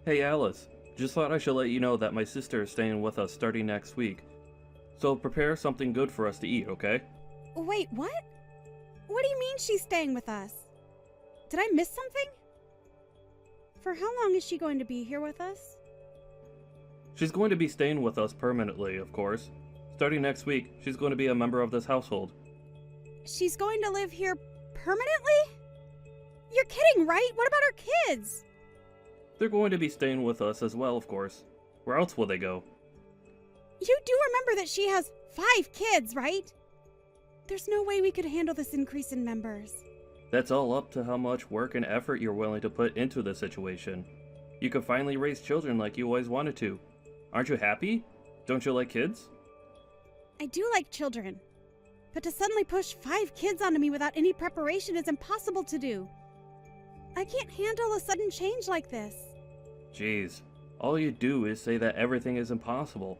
Hey Alice, just thought I should let you know that my sister is staying with us starting next week. So prepare something good for us to eat, okay? Wait, what? What do you mean she's staying with us? Did I miss something? For how long is she going to be here with us? She's going to be staying with us permanently, of course. Starting next week, she's going to be a member of this household. She's going to live here permanently? You're kidding, right? What about her kids? They're going to be staying with us as well, of course. Where else will they go? You do remember that she has 5 kids, right? There's no way we could handle this increase in members. That's all up to how much work and effort you're willing to put into the situation. You could finally raise children like you always wanted to. Aren't you happy? Don't you like kids? I do like children. But to suddenly push 5 kids onto me without any preparation is impossible to do. I can't handle a sudden change like this. Jeez, all you do is say that everything is impossible.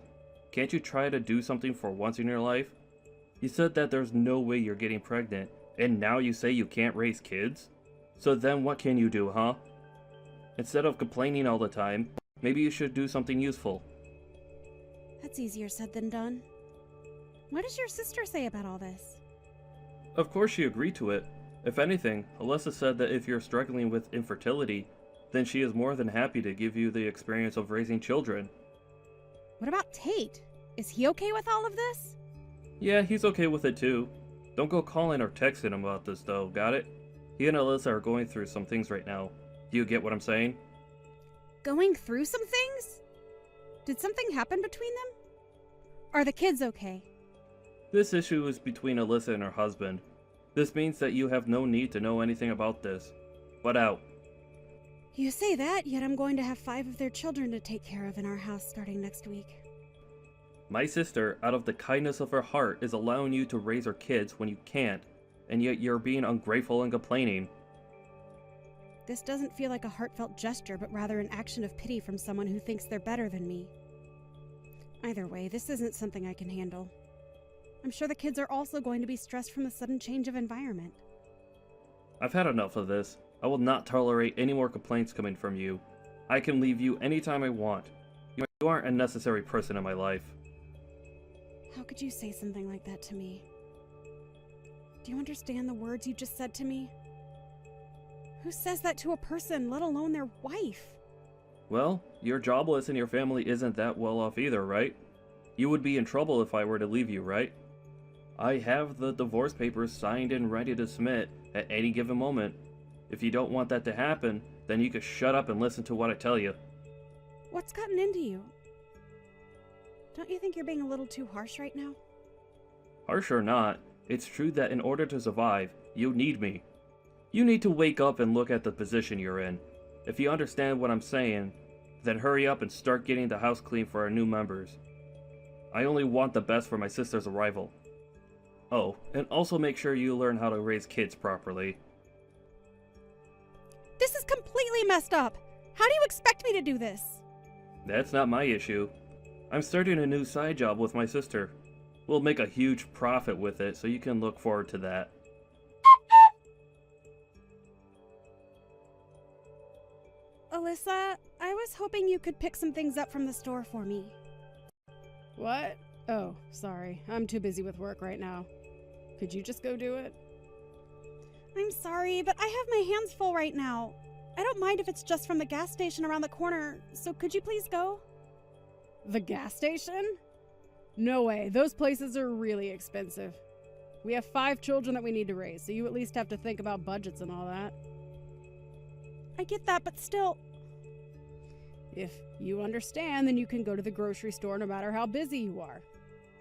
Can't you try to do something for once in your life? You said that there's no way you're getting pregnant, and now you say you can't raise kids? So then what can you do, huh? Instead of complaining all the time, maybe you should do something useful. That's easier said than done. What does your sister say about all this? Of course she agreed to it. If anything, Alyssa said that if you're struggling with infertility, then she is more than happy to give you the experience of raising children. What about Tate? Is he okay with all of this? Yeah, he's okay with it too. Don't go calling or texting him about this though, got it? He and Alyssa are going through some things right now. Do you get what I'm saying? Going through some things? Did something happen between them? Are the kids okay? This issue is between Alyssa and her husband. This means that you have no need to know anything about this. Butt out. You say that, yet I'm going to have 5 of their children to take care of in our house starting next week. My sister, out of the kindness of her heart, is allowing you to raise her kids when you can't, and yet you're being ungrateful and complaining. This doesn't feel like a heartfelt gesture, but rather an action of pity from someone who thinks they're better than me. Either way, this isn't something I can handle. I'm sure the kids are also going to be stressed from the sudden change of environment. I've had enough of this. I will not tolerate any more complaints coming from you. I can leave you anytime I want. You aren't a necessary person in my life. How could you say something like that to me? Do you understand the words you just said to me? Who says that to a person, let alone their wife? Well, you're jobless and your family isn't that well off either, right? You would be in trouble if I were to leave you, right? I have the divorce papers signed and ready to submit at any given moment. If you don't want that to happen, then you could shut up and listen to what I tell you. What's gotten into you? Don't you think you're being a little too harsh right now? Harsh or not, it's true that in order to survive, you need me. You need to wake up and look at the position you're in. If you understand what I'm saying, then hurry up and start getting the house clean for our new members. I only want the best for my sister's arrival. Oh, and also make sure you learn how to raise kids properly. This is completely messed up! How do you expect me to do this? That's not my issue. I'm starting a new side job with my sister. We'll make a huge profit with it, so you can look forward to that. Alyssa, I was hoping you could pick some things up from the store for me. What? Oh, sorry. I'm too busy with work right now. Could you just go do it? I'm sorry, but I have my hands full right now. I don't mind if it's just from the gas station around the corner, so could you please go? The gas station? No way. Those places are really expensive. We have 5 children that we need to raise, so you at least have to think about budgets and all that. I get that, but still... If you understand, then you can go to the grocery store no matter how busy you are.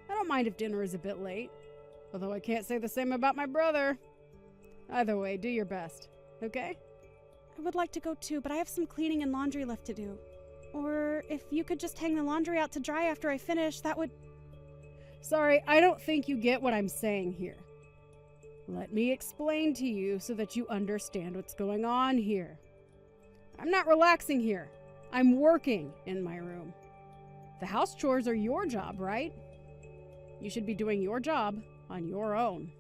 I don't mind if dinner is a bit late, although I can't say the same about my brother. Either way, do your best, okay? I would like to go too, but I have some cleaning and laundry left to do. Or if you could just hang the laundry out to dry after I finish, that would... Sorry, I don't think you get what I'm saying here. Let me explain to you so that you understand what's going on here. I'm not relaxing here. I'm working in my room. The house chores are your job, right? You should be doing your job on your own.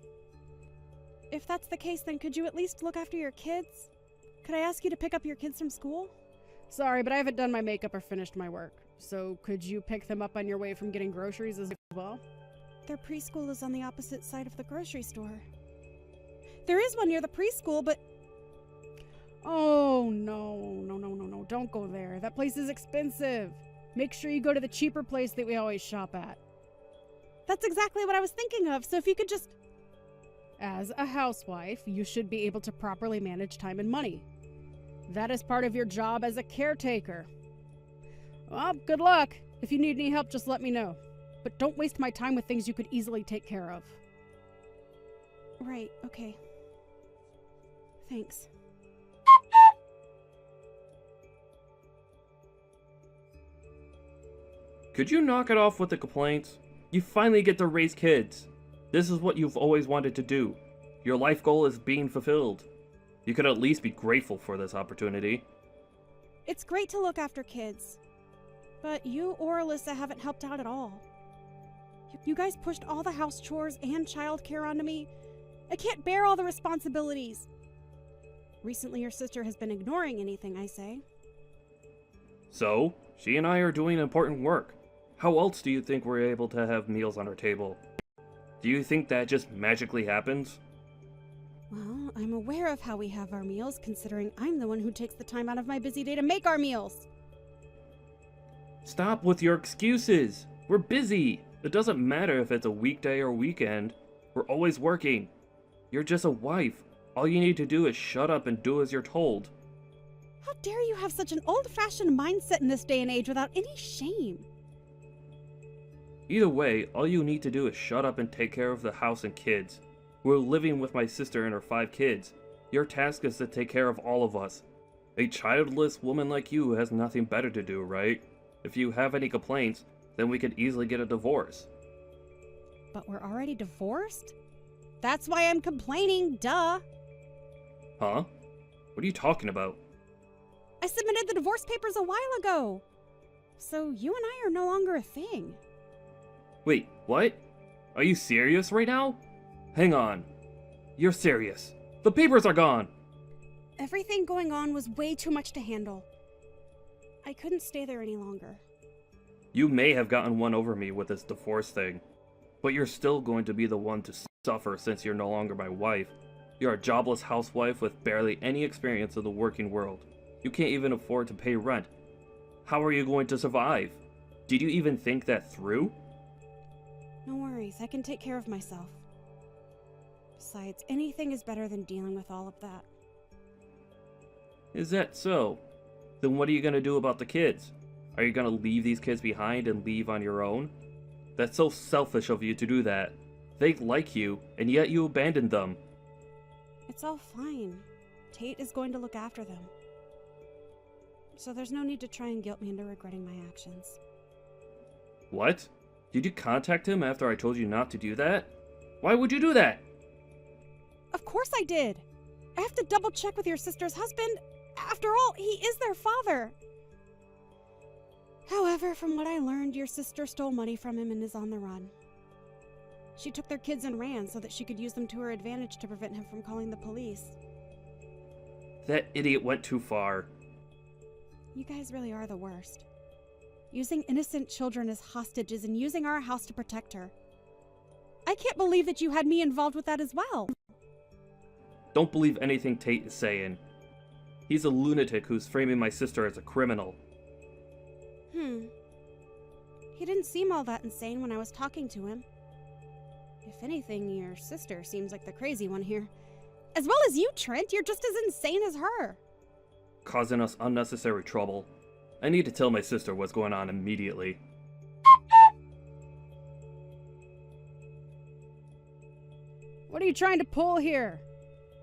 If that's the case, then could you at least look after your kids? Could I ask you to pick up your kids from school? Sorry, but I haven't done my makeup or finished my work. So could you pick them up on your way from getting groceries as well? Their preschool is on the opposite side of the grocery store. There is one near the preschool, but... Oh, no. Don't go there. That place is expensive. Make sure you go to the cheaper place that we always shop at. That's exactly what I was thinking of, so if you could just... As a housewife, you should be able to properly manage time and money. That is part of your job as a caretaker. Well, good luck. If you need any help, just let me know. But don't waste my time with things you could easily take care of. Right, okay. Thanks. Could you knock it off with the complaints? You finally get to raise kids. This is what you've always wanted to do. Your life goal is being fulfilled. You could at least be grateful for this opportunity. It's great to look after kids. But you or Alyssa haven't helped out at all. You guys pushed all the house chores and childcare onto me. I can't bear all the responsibilities. Recently, your sister has been ignoring anything I say. So, she and I are doing important work. How else do you think we're able to have meals on our table? Do you think that just magically happens? Well, I'm aware of how we have our meals, considering I'm the one who takes the time out of my busy day to make our meals. Stop with your excuses! We're busy! It doesn't matter if it's a weekday or weekend. We're always working. You're just a wife. All you need to do is shut up and do as you're told. How dare you have such an old-fashioned mindset in this day and age without any shame? Either way, all you need to do is shut up and take care of the house and kids. We're living with my sister and her 5 kids. Your task is to take care of all of us. A childless woman like you has nothing better to do, right? If you have any complaints, then we could easily get a divorce. But we're already divorced? That's why I'm complaining, duh! Huh? What are you talking about? I submitted the divorce papers a while ago. So you and I are no longer a thing. Wait, what? Are you serious right now? Hang on. You're serious. The papers are gone! Everything going on was way too much to handle. I couldn't stay there any longer. You may have gotten one over me with this divorce thing, but you're still going to be the one to suffer since you're no longer my wife. You're a jobless housewife with barely any experience in the working world. You can't even afford to pay rent. How are you going to survive? Did you even think that through? No worries, I can take care of myself. Besides, anything is better than dealing with all of that. Is that so? Then what are you going to do about the kids? Are you going to leave these kids behind and leave on your own? That's so selfish of you to do that. They like you, and yet you abandoned them. It's all fine. Tate is going to look after them. So there's no need to try and guilt me into regretting my actions. What? Did you contact him after I told you not to do that? Why would you do that? Of course I did! I have to double check with your sister's husband. After all, he is their father. However, from what I learned, your sister stole money from him and is on the run. She took their kids and ran so that she could use them to her advantage to prevent him from calling the police. That idiot went too far. You guys really are the worst. Using innocent children as hostages and using our house to protect her. I can't believe that you had me involved with that as well. Don't believe anything Tate is saying. He's a lunatic who's framing my sister as a criminal. He didn't seem all that insane when I was talking to him. If anything, your sister seems like the crazy one here. As well as you, Trent, you're just as insane as her. Causing us unnecessary trouble. I need to tell my sister what's going on immediately. What are you trying to pull here?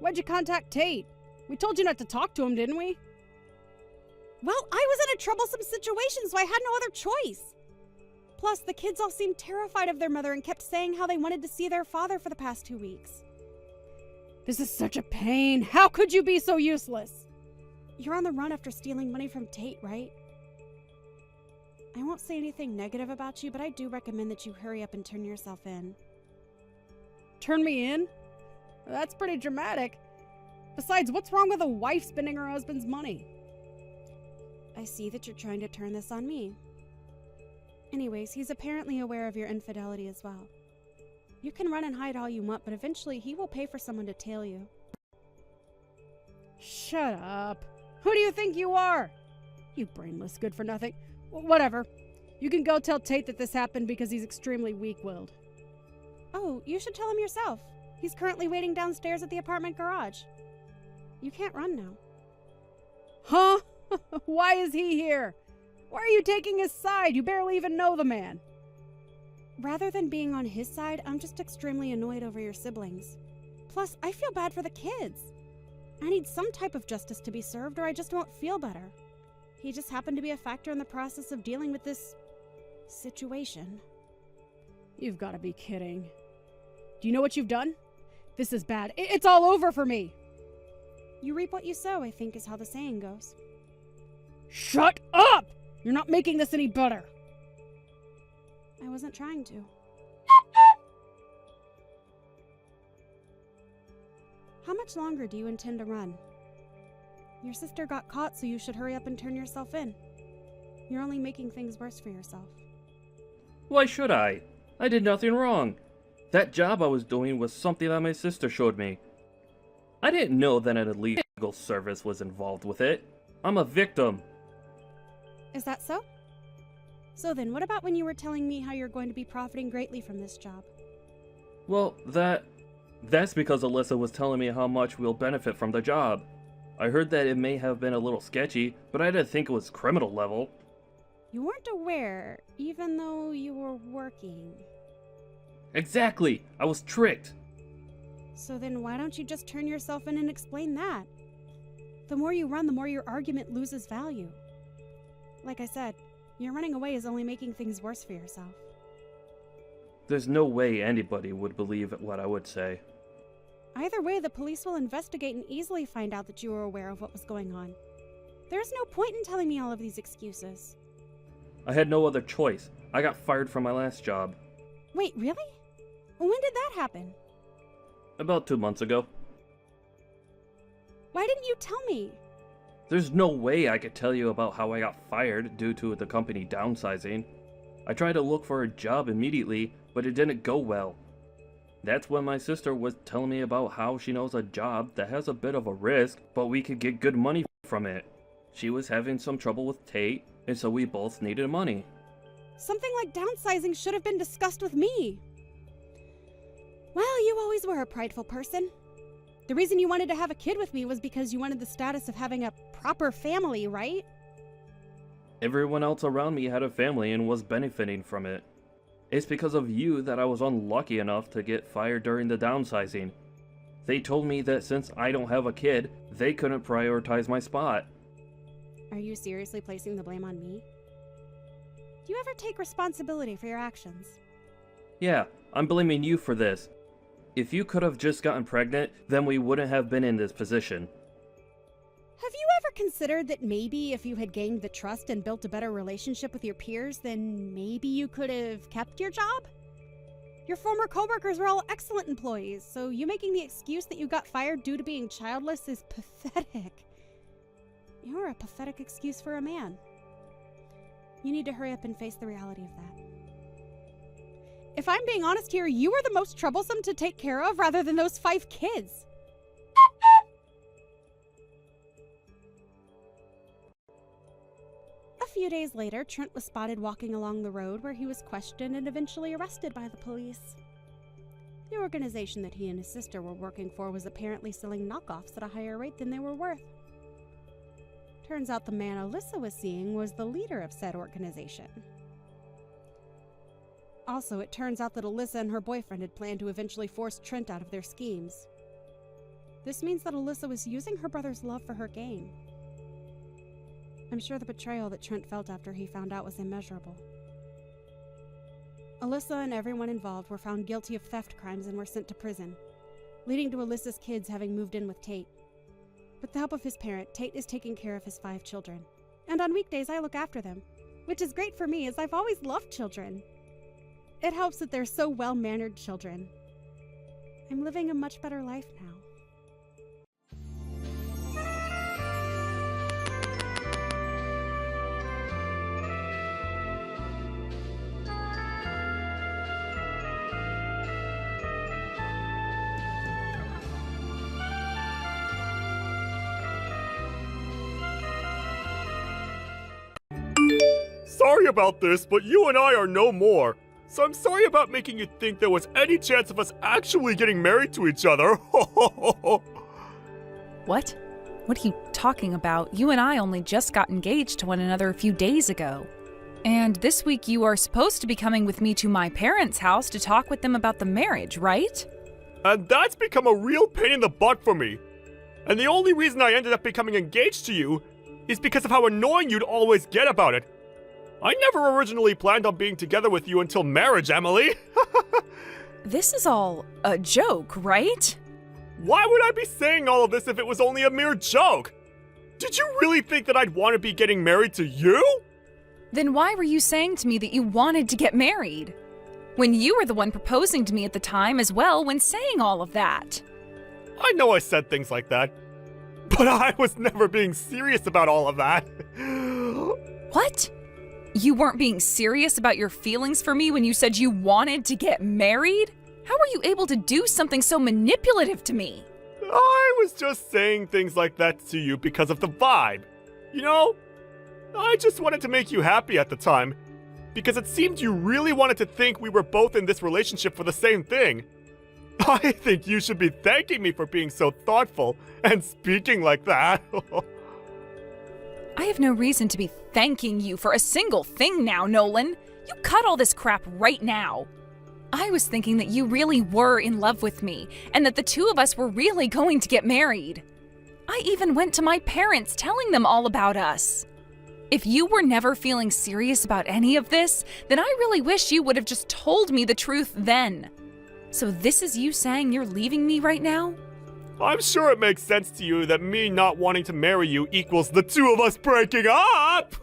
Why'd you contact Tate? We told you not to talk to him, didn't we? Well, I was in a troublesome situation, so I had no other choice. Plus, the kids all seemed terrified of their mother and kept saying how they wanted to see their father for the past 2 weeks. This is such a pain. How could you be so useless? You're on the run after stealing money from Tate, right? I won't say anything negative about you, but I do recommend that you hurry up and turn yourself in. Turn me in? That's pretty dramatic. Besides, what's wrong with a wife spending her husband's money? I see that you're trying to turn this on me. Anyways, he's apparently aware of your infidelity as well. You can run and hide all you want, but eventually he will pay for someone to tail you. Shut up. Who do you think you are? You brainless good-for-nothing. Whatever. You can go tell Tate that this happened because he's extremely weak-willed. Oh, you should tell him yourself. He's currently waiting downstairs at the apartment garage. You can't run now. Huh? Why is he here? Why are you taking his side? You barely even know the man. Rather than being on his side, I'm just extremely annoyed over your siblings. Plus, I feel bad for the kids. I need some type of justice to be served or I just won't feel better. He just happened to be a factor in the process of dealing with this situation. You've got to be kidding. Do you know what you've done? This is bad. It's all over for me. You reap what you sow, I think is how the saying goes. Shut up! You're not making this any better. I wasn't trying to. How much longer do you intend to run? Your sister got caught, so you should hurry up and turn yourself in. You're only making things worse for yourself. Why should I? I did nothing wrong. That job I was doing was something that my sister showed me. I didn't know that an illegal service was involved with it. I'm a victim. Is that so? So then, what about when you were telling me how you're going to be profiting greatly from this job? Well, that's because Alyssa was telling me how much we'll benefit from the job. I heard that it may have been a little sketchy, but I didn't think it was criminal level. You weren't aware, even though you were working. Exactly! I was tricked! So then why don't you just turn yourself in and explain that? The more you run, the more your argument loses value. Like I said, your running away is only making things worse for yourself. There's no way anybody would believe what I would say. Either way, the police will investigate and easily find out that you were aware of what was going on. There's no point in telling me all of these excuses. I had no other choice. I got fired from my last job. Wait, really? When did that happen? About 2 months ago. Why didn't you tell me? There's no way I could tell you about how I got fired due to the company downsizing. I tried to look for a job immediately, but it didn't go well. That's when my sister was telling me about how she knows a job that has a bit of a risk, but we could get good money from it. She was having some trouble with Tate, and so we both needed money. Something like downsizing should have been discussed with me. Well, you always were a prideful person. The reason you wanted to have a kid with me was because you wanted the status of having a proper family, right? Everyone else around me had a family and was benefiting from it. It's because of you that I was unlucky enough to get fired during the downsizing. They told me that since I don't have a kid, they couldn't prioritize my spot. Are you seriously placing the blame on me? Do you ever take responsibility for your actions? Yeah, I'm blaming you for this. If you could have just gotten pregnant, then we wouldn't have been in this position. Have you ever considered that maybe if you had gained the trust and built a better relationship with your peers, then maybe you could have kept your job? Your former coworkers were all excellent employees, so you making the excuse that you got fired due to being childless is pathetic. You're a pathetic excuse for a man. You need to hurry up and face the reality of that. If I'm being honest here, you were the most troublesome to take care of rather than those 5 kids. A few days later, Trent was spotted walking along the road where he was questioned and eventually arrested by the police. The organization that he and his sister were working for was apparently selling knockoffs at a higher rate than they were worth. Turns out the man Alyssa was seeing was the leader of said organization. Also, it turns out that Alyssa and her boyfriend had planned to eventually force Trent out of their schemes. This means that Alyssa was using her brother's love for her gain. I'm sure the betrayal that Trent felt after he found out was immeasurable. Alyssa and everyone involved were found guilty of theft crimes and were sent to prison, leading to Alyssa's kids having moved in with Tate. With the help of his parent, Tate is taking care of his 5 children. And on weekdays, I look after them, which is great for me as I've always loved children. It helps that they're so well-mannered children. I'm living a much better life now. sorry about this, but you and I are no more. So I'm sorry about making you think there was any chance of us actually getting married to each other. What? What are you talking about? You and I only just got engaged to one another a few days ago. And this week you are supposed to be coming with me to my parents' house to talk with them about the marriage, right? And that's become a real pain in the butt for me. And the only reason I ended up becoming engaged to you is because of how annoying you'd always get about it. I never originally planned on being together with you until marriage, Emily. This is all a joke, right? Why would I be saying all of this if it was only a mere joke? Did you really think that I'd want to be getting married to you? Then why were you saying to me that you wanted to get married? When you were the one proposing to me at the time as well when saying all of that. I know I said things like that, but I was never being serious about all of that. What? You weren't being serious about your feelings for me when you said you wanted to get married? How were you able to do something so manipulative to me? I was just saying things like that to you because of the vibe. You know, I just wanted to make you happy at the time, because it seemed you really wanted to think we were both in this relationship for the same thing. I think you should be thanking me for being so thoughtful and speaking like that. I have no reason to be thanking you for a single thing now, Nolan. You cut all this crap right now. I was thinking that you really were in love with me, and that the two of us were really going to get married. I even went to my parents telling them all about us. If you were never feeling serious about any of this, then I really wish you would have just told me the truth then. So this is you saying you're leaving me right now? I'm sure it makes sense to you that me not wanting to marry you equals the two of us breaking up!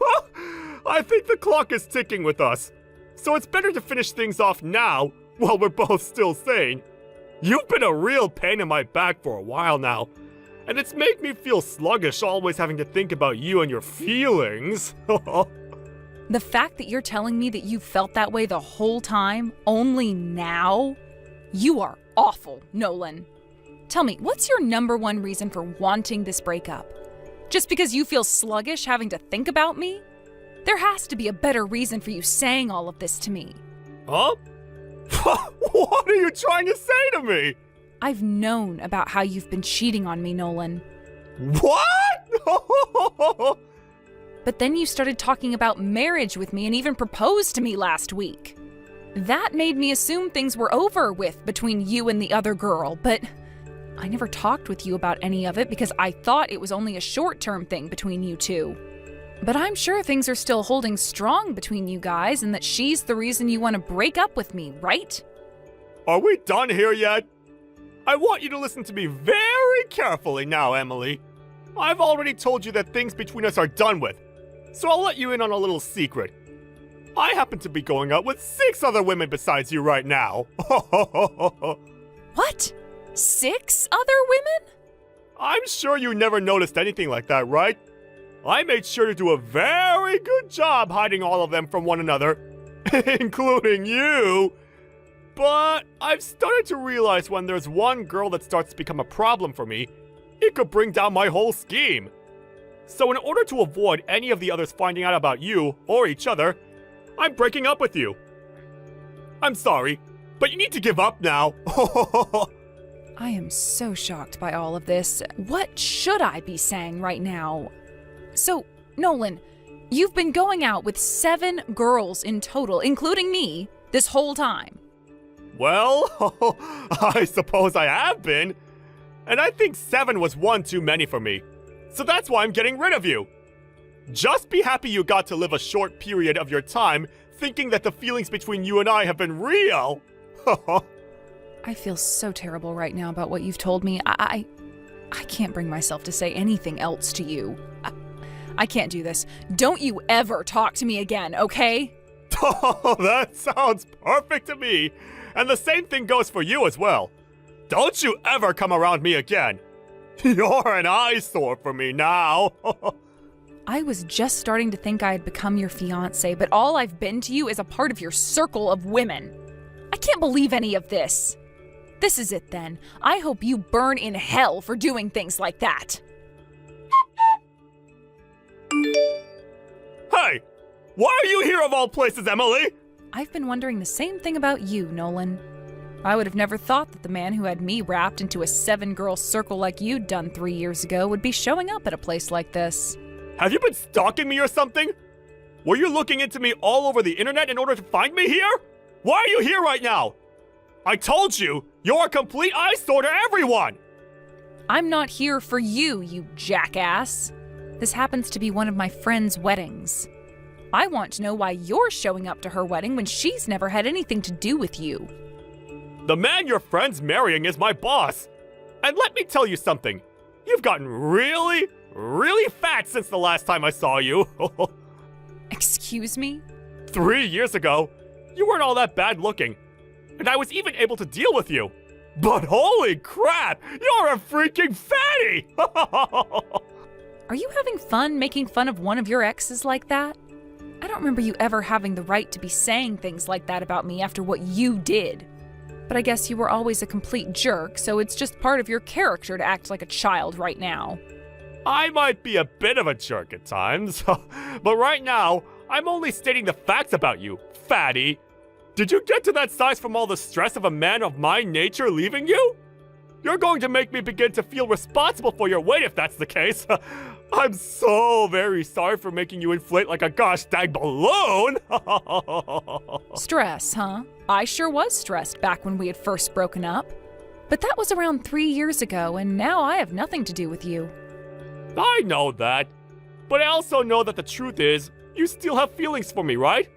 I think the clock is ticking with us. So it's better to finish things off now, while we're both still sane. You've been a real pain in my back for a while now, and it's made me feel sluggish always having to think about you and your feelings. The fact that you're telling me that you felt that way the whole time, only now? You are awful, Nolan. Tell me, what's your number one reason for wanting this breakup? Just because you feel sluggish having to think about me? There has to be a better reason for you saying all of this to me. Huh? What are you trying to say to me? I've known about how you've been cheating on me, Nolan. What? But then you started talking about marriage with me and even proposed to me last week. That made me assume things were over with between you and the other girl, but I never talked with you about any of it because I thought it was only a short-term thing between you two. But I'm sure things are still holding strong between you guys and that she's the reason you want to break up with me, right? Are we done here yet? I want you to listen to me very carefully now, Emily. I've already told you that things between us are done with, so I'll let you in on a little secret. I happen to be going out with 6 other women besides you right now. What? 6 other women? I'm sure you never noticed anything like that, right? I made sure to do a very good job hiding all of them from one another, including you. But I've started to realize when there's one girl that starts to become a problem for me, it could bring down my whole scheme. So in order to avoid any of the others finding out about you or each other, I'm breaking up with you. I'm sorry, but you need to give up now. I am so shocked by all of this. What should I be saying right now? So, Nolan, you've been going out with 7 girls in total, including me, this whole time. Well, I suppose I have been. And I think 7 was one too many for me. So that's why I'm getting rid of you. Just be happy you got to live a short period of your time thinking that the feelings between you and I have been real. I feel so terrible right now about what you've told me. I can't bring myself to say anything else to you. I can't do this. Don't you ever talk to me again, okay? Oh, that sounds perfect to me. And the same thing goes for you as well. Don't you ever come around me again. You're an eyesore for me now. I was just starting to think I had become your fiancé, but all I've been to you is a part of your circle of women. I can't believe any of this. This is it then. I hope you burn in hell for doing things like that. Hey, Why are you here of all places, Emily? I've been wondering the same thing about you, Nolan. I would have never thought that the man who had me wrapped into a 7-girl circle like you'd done 3 years ago would be showing up at a place like this. Have you been stalking me or something? Were you looking into me all over the internet in order to find me here? Why are you here right now? I told you, you're a complete eyesore to everyone! I'm not here for you, you jackass. This happens to be one of my friend's weddings. I want to know why you're showing up to her wedding when she's never had anything to do with you. The man your friend's marrying is my boss. And let me tell you something. You've gotten really, really fat since the last time I saw you. Excuse me? 3 years ago, you weren't all that bad looking. And I was even able to deal with you. But holy crap, you're a freaking fatty! Are you having fun making fun of one of your exes like that? I don't remember you ever having the right to be saying things like that about me after what you did. But I guess you were always a complete jerk, so it's just part of your character to act like a child right now. I might be a bit of a jerk at times, but right now, I'm only stating the facts about you, fatty. Did you get to that size from all the stress of a man of my nature leaving you? You're going to make me begin to feel responsible for your weight if that's the case. I'm so very sorry for making you inflate like a gosh dang balloon. Stress, huh? I sure was stressed back when we had first broken up. But that was around 3 years ago, and now I have nothing to do with you. I know that. But I also know that the truth is, you still have feelings for me, right?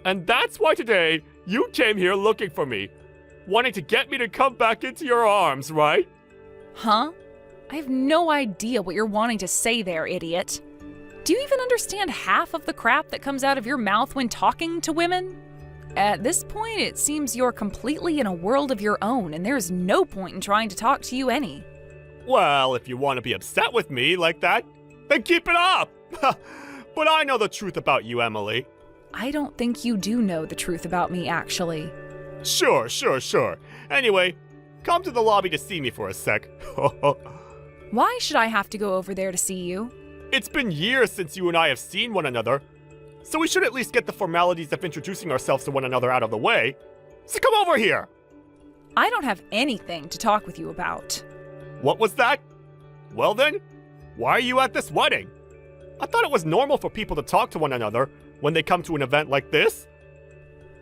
And that's why today, you came here looking for me. Wanting to get me to come back into your arms, right? Huh? I have no idea what you're wanting to say there, idiot. Do you even understand half of the crap that comes out of your mouth when talking to women? At this point, it seems you're completely in a world of your own, and there's no point in trying to talk to you any. Well, if you want to be upset with me like that, then keep it up. But I know the truth about you, Emily. I don't think you do know the truth about me, actually. Sure. Anyway, come to the lobby to see me for a sec. Why should I have to go over there to see you? It's been years since you and I have seen one another, so we should at least get the formalities of introducing ourselves to one another out of the way. So come over here! I don't have anything to talk with you about. What was that? Well then, why are you at this wedding? I thought it was normal for people to talk to one another when they come to an event like this.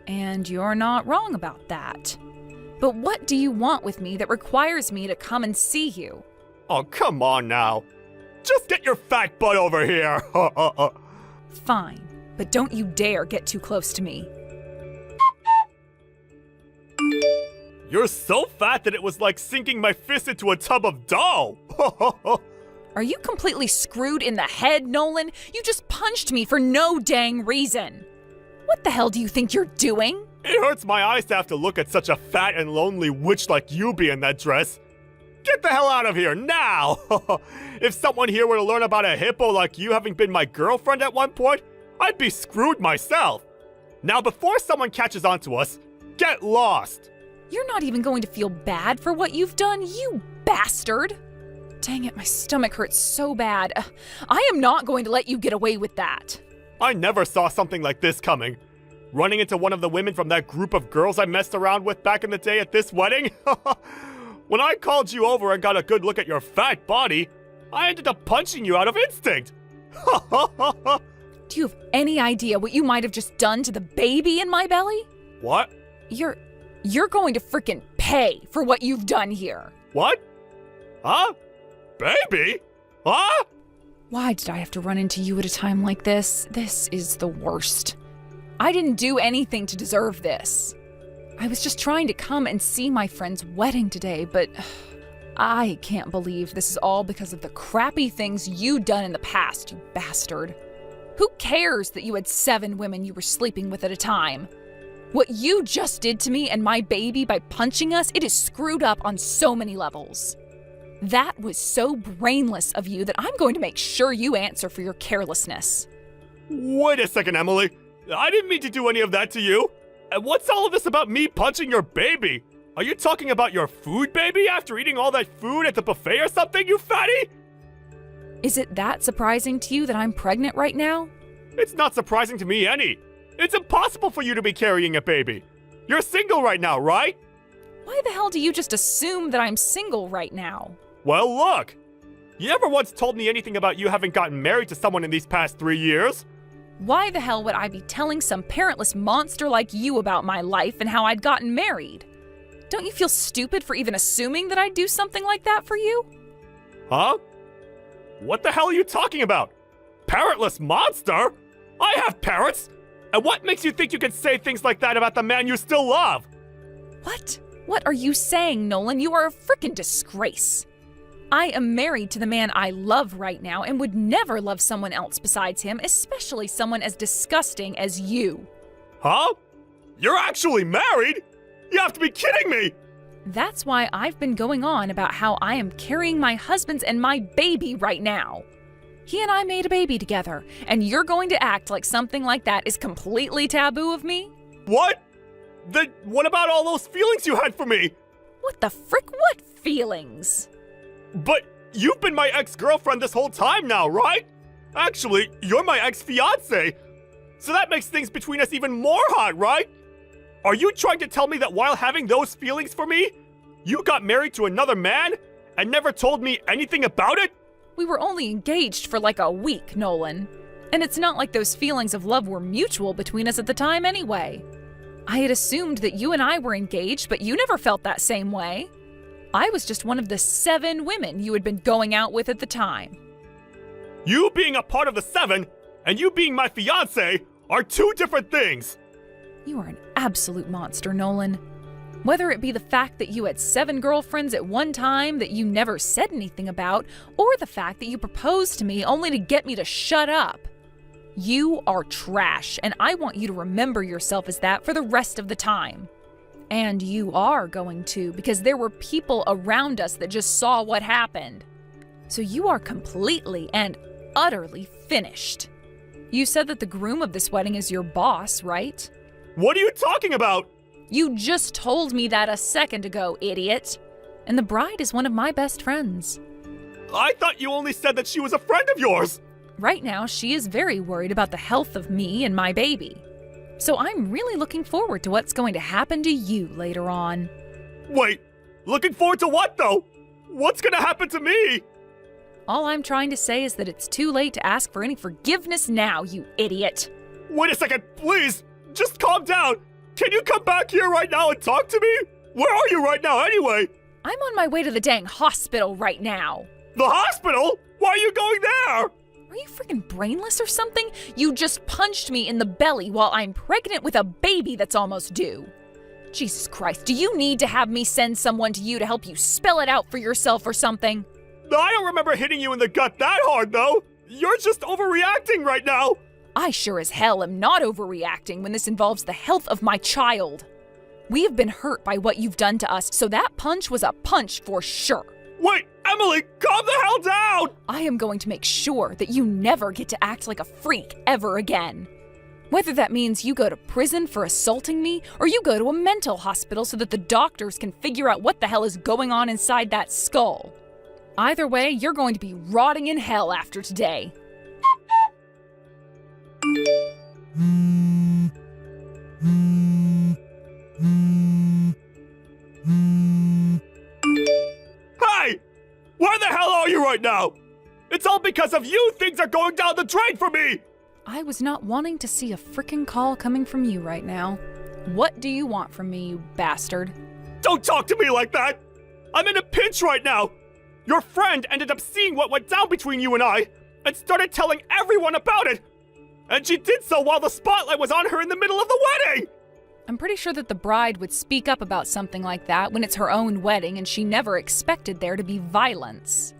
And you're not wrong about that. But what do you want with me that requires me to come and see you? Oh, come on now. Just get your fat butt over here. Fine, but don't you dare get too close to me. You're so fat that it was like sinking my fist into a tub of dough. Are you completely screwed in the head, Nolan? You just punched me for no dang reason. What the hell do you think you're doing? It hurts my eyes to have to look at such a fat and lonely witch like you be in that dress. Get the hell out of here, now! If someone here were to learn about a hippo like you having been my girlfriend at one point, I'd be screwed myself. Now, before someone catches on to us, get lost! You're not even going to feel bad for what you've done, you bastard! Dang it, my stomach hurts so bad. I am not going to let you get away with that. I never saw something like this coming. Running into one of the women from that group of girls I messed around with back in the day at this wedding? When I called you over and got a good look at your fat body, I ended up punching you out of instinct. Do you have any idea what you might have just done to the baby in my belly? What? You're going to frickin' pay for what you've done here. What? Huh? Baby? Huh? Why did I have to run into you at a time like this? This is the worst. I didn't do anything to deserve this. I was just trying to come and see my friend's wedding today, but I can't believe this is all because of the crappy things you done in the past, you bastard. Who cares that you had 7 women you were sleeping with at a time? What you just did to me and my baby by punching us, it is screwed up on so many levels. That was so brainless of you that I'm going to make sure you answer for your carelessness. Wait a second, Emily. I didn't mean to do any of that to you. And what's all of this about me punching your baby? Are you talking about your food baby after eating all that food at the buffet or something, you fatty? Is it that surprising to you that I'm pregnant right now? It's not surprising to me any. It's impossible for you to be carrying a baby. You're single right now, right? Why the hell do you just assume that I'm single right now? Well, look. You never once told me anything about you having gotten married to someone in these past 3 years. Why the hell would I be telling some parentless monster like you about my life and how I'd gotten married? Don't you feel stupid for even assuming that I'd do something like that for you? Huh? What the hell are you talking about? Parentless monster? I have parents! And what makes you think you can say things like that about the man you still love? What? What are you saying, Nolan? You are a frickin' disgrace. I am married to the man I love right now and would never love someone else besides him, especially someone as disgusting as you. Huh? You're actually married? You have to be kidding me! That's why I've been going on about how I am carrying my husband's and my baby right now. He and I made a baby together, and you're going to act like something like that is completely taboo of me? What? Then what about all those feelings you had for me? What the frick? What feelings? But you've been my ex-girlfriend this whole time now, right? Actually, you're my ex-fiancé. So that makes things between us even more hot, right? Are you trying to tell me that while having those feelings for me, you got married to another man and never told me anything about it? We were only engaged for like a week, Nolan. And it's not like those feelings of love were mutual between us at the time anyway. I had assumed that you and I were engaged, but you never felt that same way. I was just one of the 7 women you had been going out with at the time. You being a part of the 7 and you being my fiancé are 2 different things. You are an absolute monster, Nolan. Whether it be the fact that you had 7 girlfriends at one time that you never said anything about, or the fact that you proposed to me only to get me to shut up. You are trash, and I want you to remember yourself as that for the rest of the time. And you are going to, because there were people around us that just saw what happened. So you are completely and utterly finished. You said that the groom of this wedding is your boss, right? What are you talking about? You just told me that a second ago, idiot. And the bride is one of my best friends. I thought you only said that she was a friend of yours. Right now, she is very worried about the health of me and my baby. So I'm really looking forward to what's going to happen to you later on. Wait, looking forward to what though? What's gonna happen to me? All I'm trying to say is that it's too late to ask for any forgiveness now, you idiot. Wait a second, please. Just calm down. Can you come back here right now and talk to me? Where are you right now anyway? I'm on my way to the dang hospital right now. The hospital? Why are you going there? Are you freaking brainless or something? You just punched me in the belly while I'm pregnant with a baby that's almost due. Jesus Christ, do you need to have me send someone to you to help you spell it out for yourself or something? I don't remember hitting you in the gut that hard though. You're just overreacting right now. I sure as hell am not overreacting when this involves the health of my child. We have been hurt by what you've done to us, so that punch was a punch for sure. Wait, Emily, calm the hell down! I am going to make sure that you never get to act like a freak ever again. Whether that means you go to prison for assaulting me, or you go to a mental hospital so that the doctors can figure out what the hell is going on inside that skull. Either way, you're going to be rotting in hell after today. Hey! Where the hell are you right now? It's all because of you things are going down the drain for me! I was not wanting to see a frickin' call coming from you right now. What do you want from me, you bastard? Don't talk to me like that! I'm in a pinch right now! Your friend ended up seeing what went down between you and I, and started telling everyone about it! And she did so while the spotlight was on her in the middle of the wedding! I'm pretty sure that the bride would speak up about something like that when it's her own wedding and she never expected there to be violence.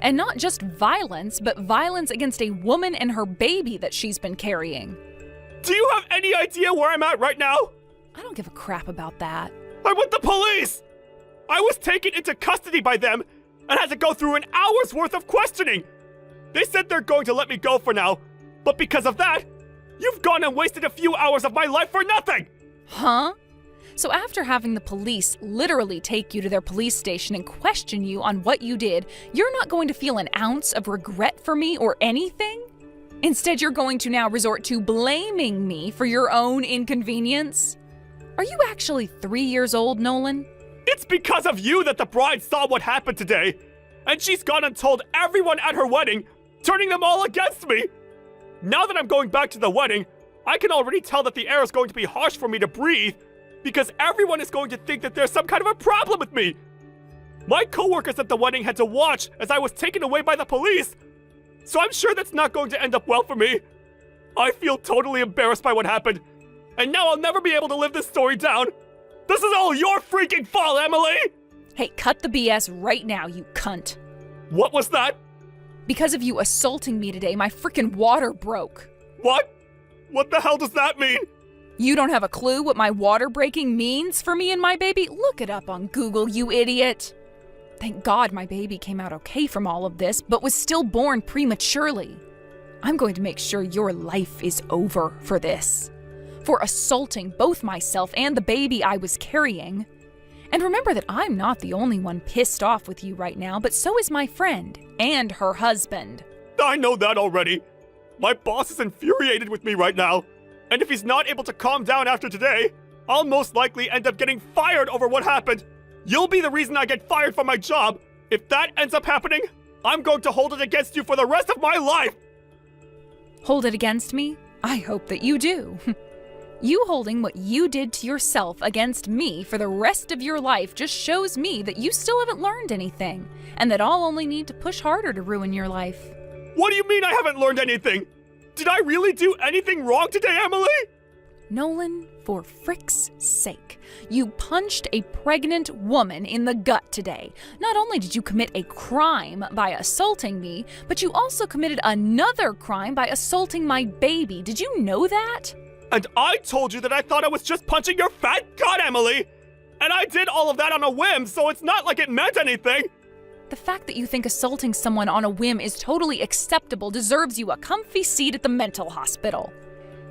And not just violence, but violence against a woman and her baby that she's been carrying. Do you have any idea where I'm at right now? I don't give a crap about that. I'm with the police! I was taken into custody by them and had to go through an hour's worth of questioning. They said they're going to let me go for now, but because of that, you've gone and wasted a few hours of my life for nothing! Huh? So after having the police literally take you to their police station and question you on what you did, you're not going to feel an ounce of regret for me or anything? Instead, you're going to now resort to blaming me for your own inconvenience. Are you actually 3 years old, Nolan? It's because of you that the bride saw what happened today, and she's gone and told everyone at her wedding, turning them all against me. Now that I'm going back to the wedding, I can already tell that the air is going to be harsh for me to breathe, because everyone is going to think that there's some kind of a problem with me. My coworkers at the wedding had to watch as I was taken away by the police, so I'm sure that's not going to end up well for me. I feel totally embarrassed by what happened, and now I'll never be able to live this story down. This is all your freaking fault, Emily! Hey, cut the BS right now, you cunt. What was that? Because of you assaulting me today, my frickin' water broke. What? What the hell does that mean? You don't have a clue what my water breaking means for me and my baby? Look it up on Google, you idiot. Thank God my baby came out okay from all of this, but was still born prematurely. I'm going to make sure your life is over for this. For assaulting both myself and the baby I was carrying. And remember that I'm not the only one pissed off with you right now, but so is my friend and her husband. I know that already. My boss is infuriated with me right now. And if he's not able to calm down after today, I'll most likely end up getting fired over what happened. You'll be the reason I get fired from my job. If that ends up happening, I'm going to hold it against you for the rest of my life. Hold it against me? I hope that you do. You holding what you did to yourself against me for the rest of your life just shows me that you still haven't learned anything, and that I'll only need to push harder to ruin your life. What do you mean I haven't learned anything? Did I really do anything wrong today, Emily? Nolan, for frick's sake, you punched a pregnant woman in the gut today. Not only did you commit a crime by assaulting me, but you also committed another crime by assaulting my baby. Did you know that? And I told you that I thought I was just punching your fat gut, Emily! And I did all of that on a whim, so it's not like it meant anything! The fact that you think assaulting someone on a whim is totally acceptable deserves you a comfy seat at the mental hospital.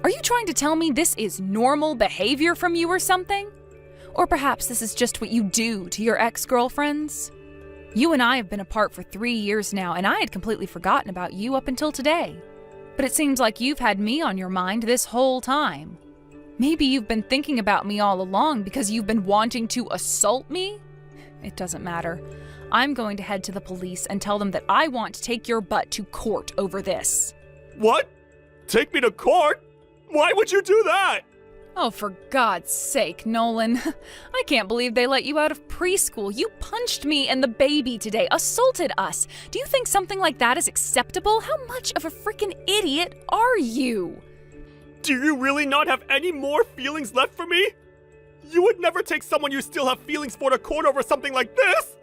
Are you trying to tell me this is normal behavior from you or something? Or perhaps this is just what you do to your ex-girlfriends? You and I have been apart for 3 years now, and I had completely forgotten about you up until today. But it seems like you've had me on your mind this whole time. Maybe you've been thinking about me all along because you've been wanting to assault me? It doesn't matter. I'm going to head to the police and tell them that I want to take your butt to court over this. What? Take me to court? Why would you do that? Oh, for God's sake, Nolan. I can't believe they let you out of preschool. You punched me and the baby today, assaulted us. Do you think something like that is acceptable? How much of a freaking idiot are you? Do you really not have any more feelings left for me? You would never take someone you still have feelings for to court over something like this?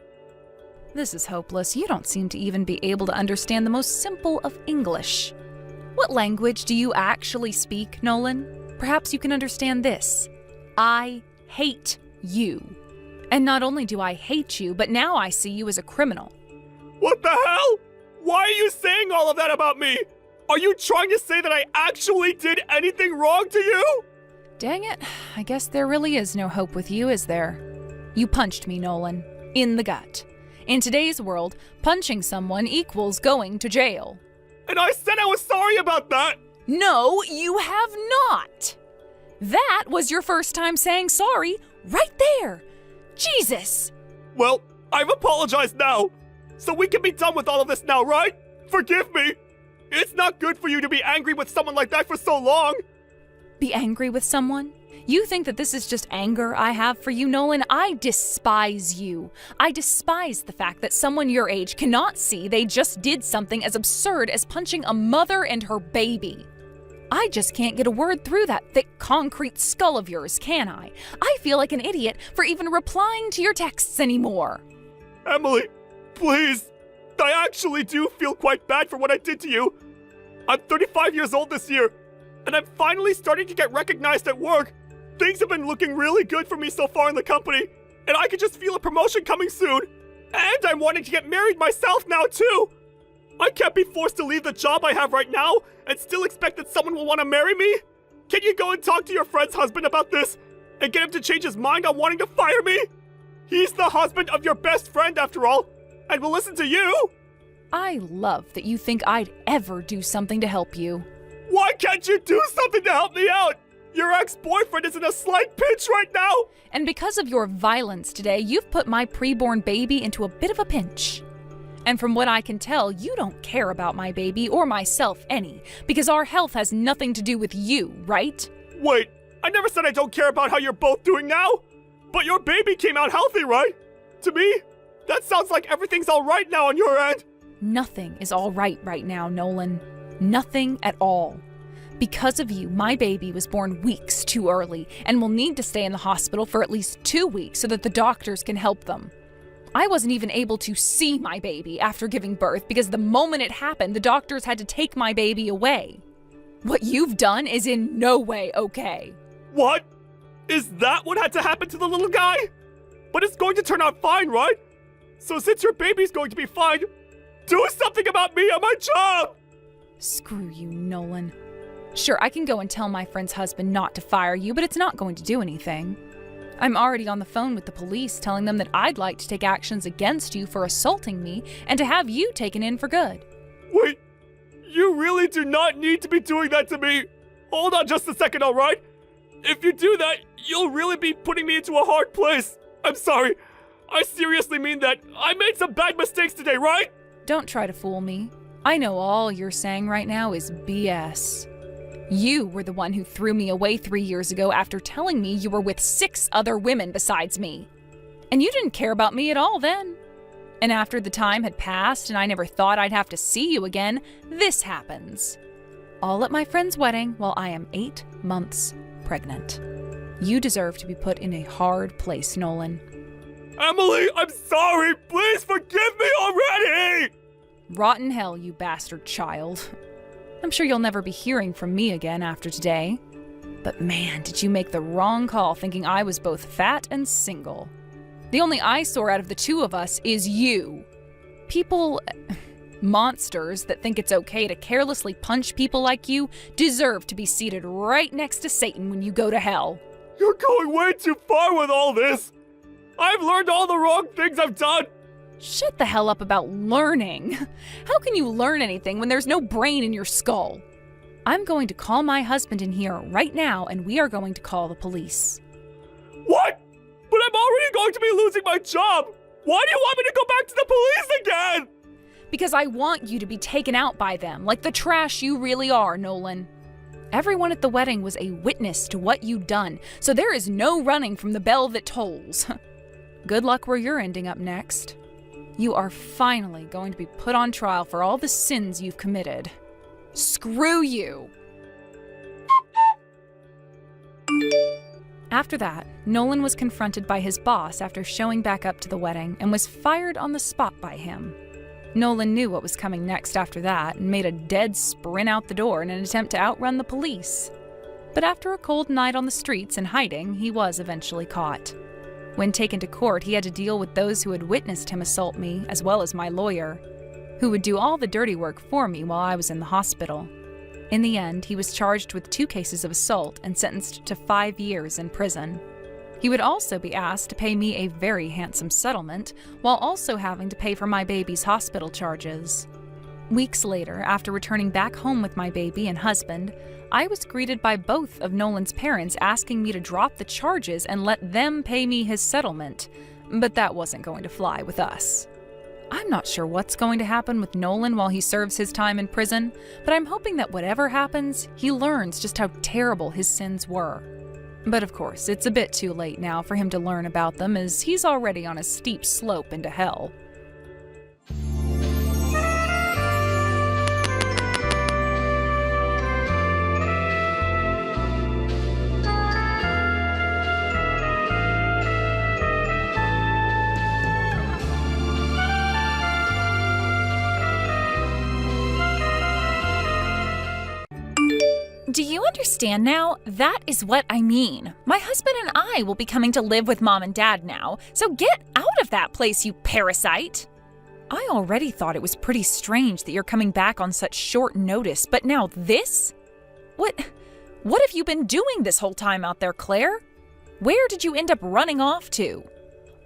This is hopeless. You don't seem to even be able to understand the most simple of English. What language do you actually speak, Nolan? Perhaps you can understand this. I hate you. And not only do I hate you, but now I see you as a criminal. What the hell? Why are you saying all of that about me? Are you trying to say that I actually did anything wrong to you? Dang it. I guess there really is no hope with you, is there? You punched me, Nolan. In the gut. In today's world, punching someone equals going to jail. And I said I was sorry about that! No, you have not! That was your first time saying sorry, right there! Jesus! Well, I've apologized now, so we can be done with all of this now, right? Forgive me! It's not good for you to be angry with someone like that for so long! Be angry with someone? You think that this is just anger I have for you, Nolan? I despise you. I despise the fact that someone your age cannot see they just did something as absurd as punching a mother and her baby. I just can't get a word through that thick concrete skull of yours, can I? I feel like an idiot for even replying to your texts anymore. Emily, please. I actually do feel quite bad for what I did to you. I'm 35 years old this year, and I'm finally starting to get recognized at work. Things have been looking really good for me so far in the company, and I can just feel a promotion coming soon. And I'm wanting to get married myself now, too. I can't be forced to leave the job I have right now and still expect that someone will want to marry me. Can you go and talk to your friend's husband about this and get him to change his mind on wanting to fire me? He's the husband of your best friend, after all, and will listen to you. I love that you think I'd ever do something to help you. Why can't you do something to help me out? Your ex-boyfriend is in a slight pinch right now. And because of your violence today, you've put my preborn baby into a bit of a pinch. And from what I can tell, you don't care about my baby or myself any, because our health has nothing to do with you, right? Wait, I never said I don't care about how you're both doing now. But your baby came out healthy, right? To me, that sounds like everything's all right now on your end. Nothing is all right now, Nolan. Nothing at all. Because of you, my baby was born weeks too early and will need to stay in the hospital for at least 2 weeks so that the doctors can help them. I wasn't even able to see my baby after giving birth because the moment it happened, the doctors had to take my baby away. What you've done is in no way okay. What? Is that what had to happen to the little guy? But it's going to turn out fine, right? So since your baby's going to be fine, do something about me and my job! Screw you, Nolan. Sure, I can go and tell my friend's husband not to fire you, but it's not going to do anything. I'm already on the phone with the police telling them that I'd like to take actions against you for assaulting me and to have you taken in for good. Wait, you really do not need to be doing that to me. Hold on just a second, alright? If you do that, you'll really be putting me into a hard place. I'm sorry. I seriously mean that. I made some bad mistakes today, right? Don't try to fool me. I know all you're saying right now is BS. You were the one who threw me away 3 years ago after telling me you were with 6 other women besides me. And you didn't care about me at all then. And after the time had passed and I never thought I'd have to see you again, this happens. All at my friend's wedding while I am 8 months pregnant. You deserve to be put in a hard place, Nolan. Emily, I'm sorry. Please forgive me already! Rotten hell, you bastard child. I'm sure you'll never be hearing from me again after today. But man, did you make the wrong call thinking I was both fat and single. The only eyesore out of the two of us is you. People, monsters that think it's okay to carelessly punch people like you deserve to be seated right next to Satan when you go to hell. You're going way too far with all this. I've learned all the wrong things I've done. Shut the hell up about learning. How can you learn anything when there's no brain in your skull? I'm going to call my husband in here right now, and we are going to call the police. What? But I'm already going to be losing my job. Why do you want me to go back to the police again? Because I want you to be taken out by them, like the trash you really are, Nolan. Everyone at the wedding was a witness to what you'd done, so there is no running from the bell that tolls. Good luck where you're ending up next. You are finally going to be put on trial for all the sins you've committed. Screw you! After that, Nolan was confronted by his boss after showing back up to the wedding and was fired on the spot by him. Nolan knew what was coming next after that and made a dead sprint out the door in an attempt to outrun the police. But after a cold night on the streets and hiding, he was eventually caught. When taken to court, he had to deal with those who had witnessed him assault me, as well as my lawyer, who would do all the dirty work for me while I was in the hospital. In the end, he was charged with 2 cases of assault and sentenced to 5 years in prison. He would also be asked to pay me a very handsome settlement, while also having to pay for my baby's hospital charges. Weeks later, after returning back home with my baby and husband, I was greeted by both of Nolan's parents asking me to drop the charges and let them pay me his settlement, but that wasn't going to fly with us. I'm not sure what's going to happen with Nolan while he serves his time in prison, but I'm hoping that whatever happens, he learns just how terrible his sins were. But of course, it's a bit too late now for him to learn about them, as he's already on a steep slope into hell. Do you understand now? That is what I mean. My husband and I will be coming to live with Mom and Dad now, so get out of that place, you parasite! I already thought it was pretty strange that you're coming back on such short notice, but now this? What have you been doing this whole time out there, Claire? Where did you end up running off to?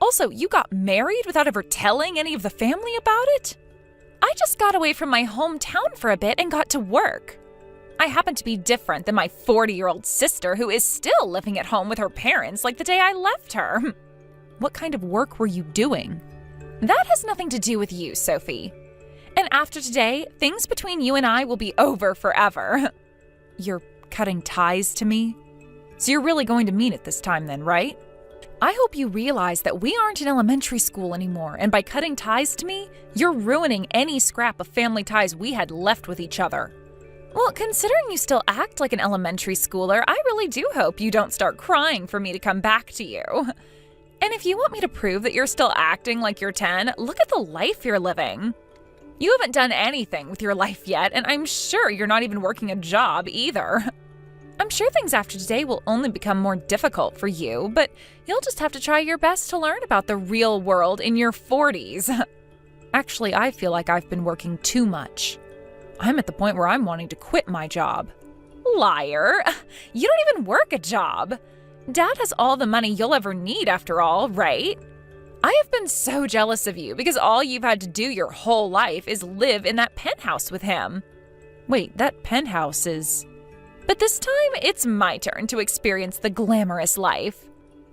Also, you got married without ever telling any of the family about it? I just got away from my hometown for a bit and got to work. I happen to be different than my 40-year-old sister who is still living at home with her parents like the day I left her. What kind of work were you doing? That has nothing to do with you, Sophie. And after today, things between you and I will be over forever. You're cutting ties to me? So you're really going to mean it this time then, right? I hope you realize that we aren't in elementary school anymore, and by cutting ties to me, you're ruining any scrap of family ties we had left with each other. Well, considering you still act like an elementary schooler, I really do hope you don't start crying for me to come back to you. And if you want me to prove that you're still acting like you're 10, look at the life you're living. You haven't done anything with your life yet, and I'm sure you're not even working a job either. I'm sure things after today will only become more difficult for you, but you'll just have to try your best to learn about the real world in your 40s. Actually, I feel like I've been working too much. I'm at the point where I'm wanting to quit my job. Liar! You don't even work a job. Dad has all the money you'll ever need after all, right? I have been so jealous of you because all you've had to do your whole life is live in that penthouse with him. Wait, that penthouse is... But this time, it's my turn to experience the glamorous life.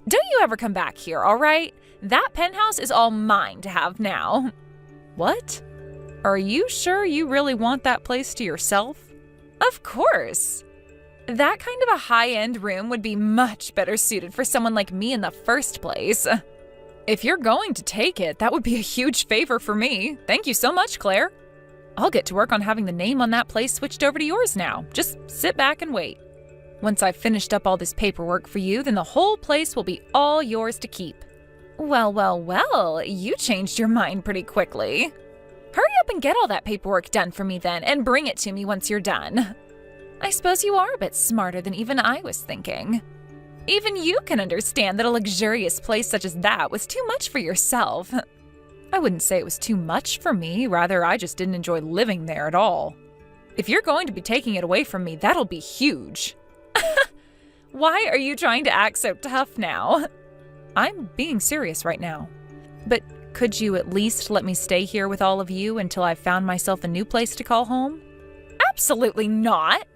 Don't you ever come back here, all right? That penthouse is all mine to have now. What? Are you sure you really want that place to yourself? Of course. That kind of a high-end room would be much better suited for someone like me in the first place. If you're going to take it, that would be a huge favor for me. Thank you so much, Claire. I'll get to work on having the name on that place switched over to yours now. Just sit back and wait. Once I've finished up all this paperwork for you, then the whole place will be all yours to keep. Well, you changed your mind pretty quickly. Hurry up and get all that paperwork done for me then, and bring it to me once you're done. I suppose you are a bit smarter than even I was thinking. Even you can understand that a luxurious place such as that was too much for yourself. I wouldn't say it was too much for me, rather I just didn't enjoy living there at all. If you're going to be taking it away from me, that'll be huge. Why are you trying to act so tough now? I'm being serious right now. But could you at least let me stay here with all of you until I've found myself a new place to call home? Absolutely not!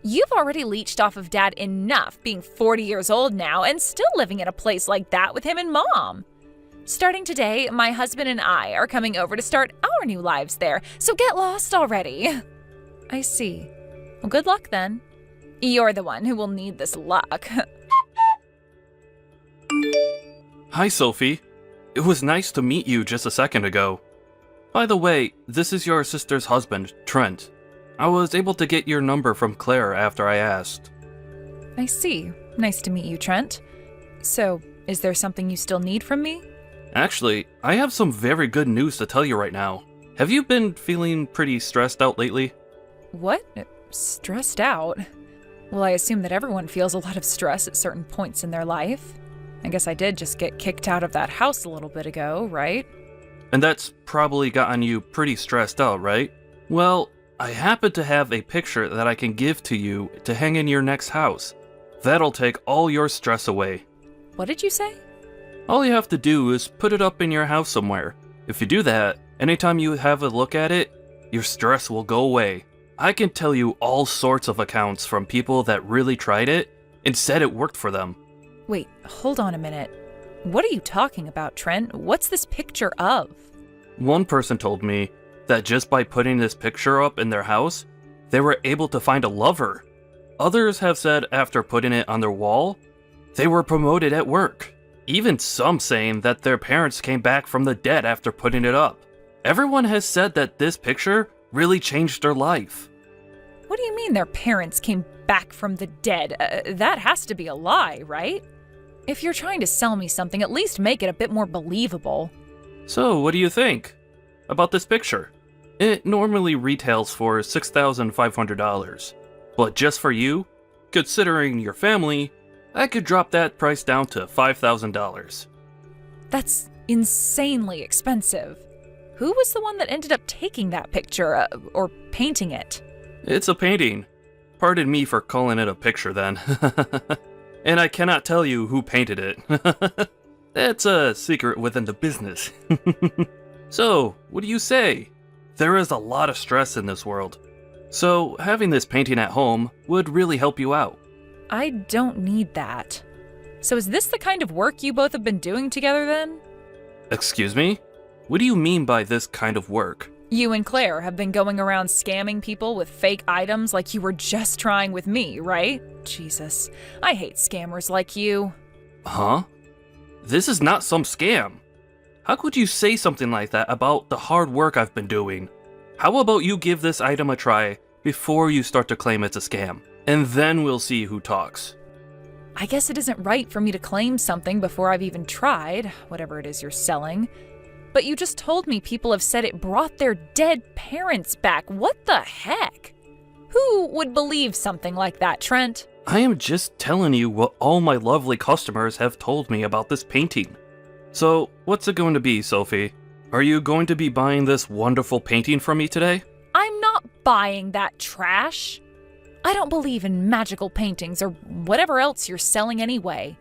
You've already leached off of Dad enough being 40 years old now and still living in a place like that with him and Mom. Starting today, my husband and I are coming over to start our new lives there, so get lost already. I see. Well, good luck then. You're the one who will need this luck. Hi, Sophie. It was nice to meet you just a second ago. By the way, this is your sister's husband, Trent. I was able to get your number from Claire after I asked. I see. Nice to meet you, Trent. So, is there something you still need from me? Actually, I have some very good news to tell you right now. Have you been feeling pretty stressed out lately? What? Stressed out? Well, I assume that everyone feels a lot of stress at certain points in their life. I guess I did just get kicked out of that house a little bit ago, right? And that's probably gotten you pretty stressed out, right? Well, I happen to have a picture that I can give to you to hang in your next house. That'll take all your stress away. What did you say? All you have to do is put it up in your house somewhere. If you do that, anytime you have a look at it, your stress will go away. I can tell you all sorts of accounts from people that really tried it and said it worked for them. Wait, hold on a minute. What are you talking about, Trent? What's this picture of? One person told me that just by putting this picture up in their house, they were able to find a lover. Others have said after putting it on their wall, they were promoted at work. Even some saying that their parents came back from the dead after putting it up. Everyone has said that this picture really changed their life. What do you mean their parents came back from the dead? That has to be a lie, right? If you're trying to sell me something, at least make it a bit more believable. So, what do you think about this picture? It normally retails for $6,500. But just for you, considering your family, I could drop that price down to $5,000. That's insanely expensive. Who was the one that ended up taking that picture, or painting it? It's a painting. Pardon me for calling it a picture then. And I cannot tell you who painted it. That's a secret within the business. So, what do you say? there is a lot of stress in this world. So having this painting at home would really help you out. I don't need that. So is this the kind of work you both have been doing together then? Excuse me? What do you mean by this kind of work? You and Claire have been going around scamming people with fake items like you were just trying with me, right? Jesus, I hate scammers like you. Huh? This is not some scam. How could you say something like that about the hard work I've been doing? How about you give this item a try before you start to claim it's a scam, and then we'll see who talks. I guess it isn't right for me to claim something before I've even tried, whatever it is you're selling. But you just told me people have said it brought their dead parents back. What the heck? Who would believe something like that, Trent? I am just telling you what all my lovely customers have told me about this painting. So, what's it going to be, Sophie? Are you going to be buying this wonderful painting from me today? I'm not buying that trash. I don't believe in magical paintings or whatever else you're selling anyway.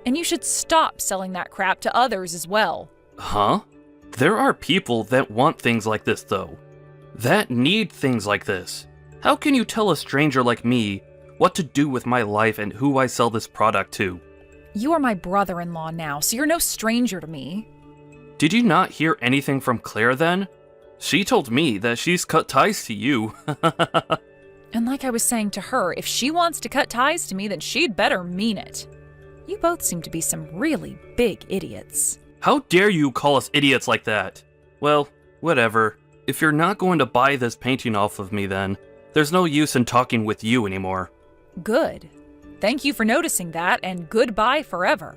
And you should stop selling that crap to others as well. Huh? There are people that want things like this, though. That need things like this. How can you tell a stranger like me what to do with my life and who I sell this product to? You are my brother-in-law now, so you're no stranger to me. Did you not hear anything from Claire then? She told me that she's cut ties to you. And like I was saying to her, if she wants to cut ties to me, then she'd better mean it. You both seem to be some really big idiots. How dare you call us idiots like that? Well, whatever. If you're not going to buy this painting off of me then, there's no use in talking with you anymore. Good. Thank you for noticing that, and goodbye forever.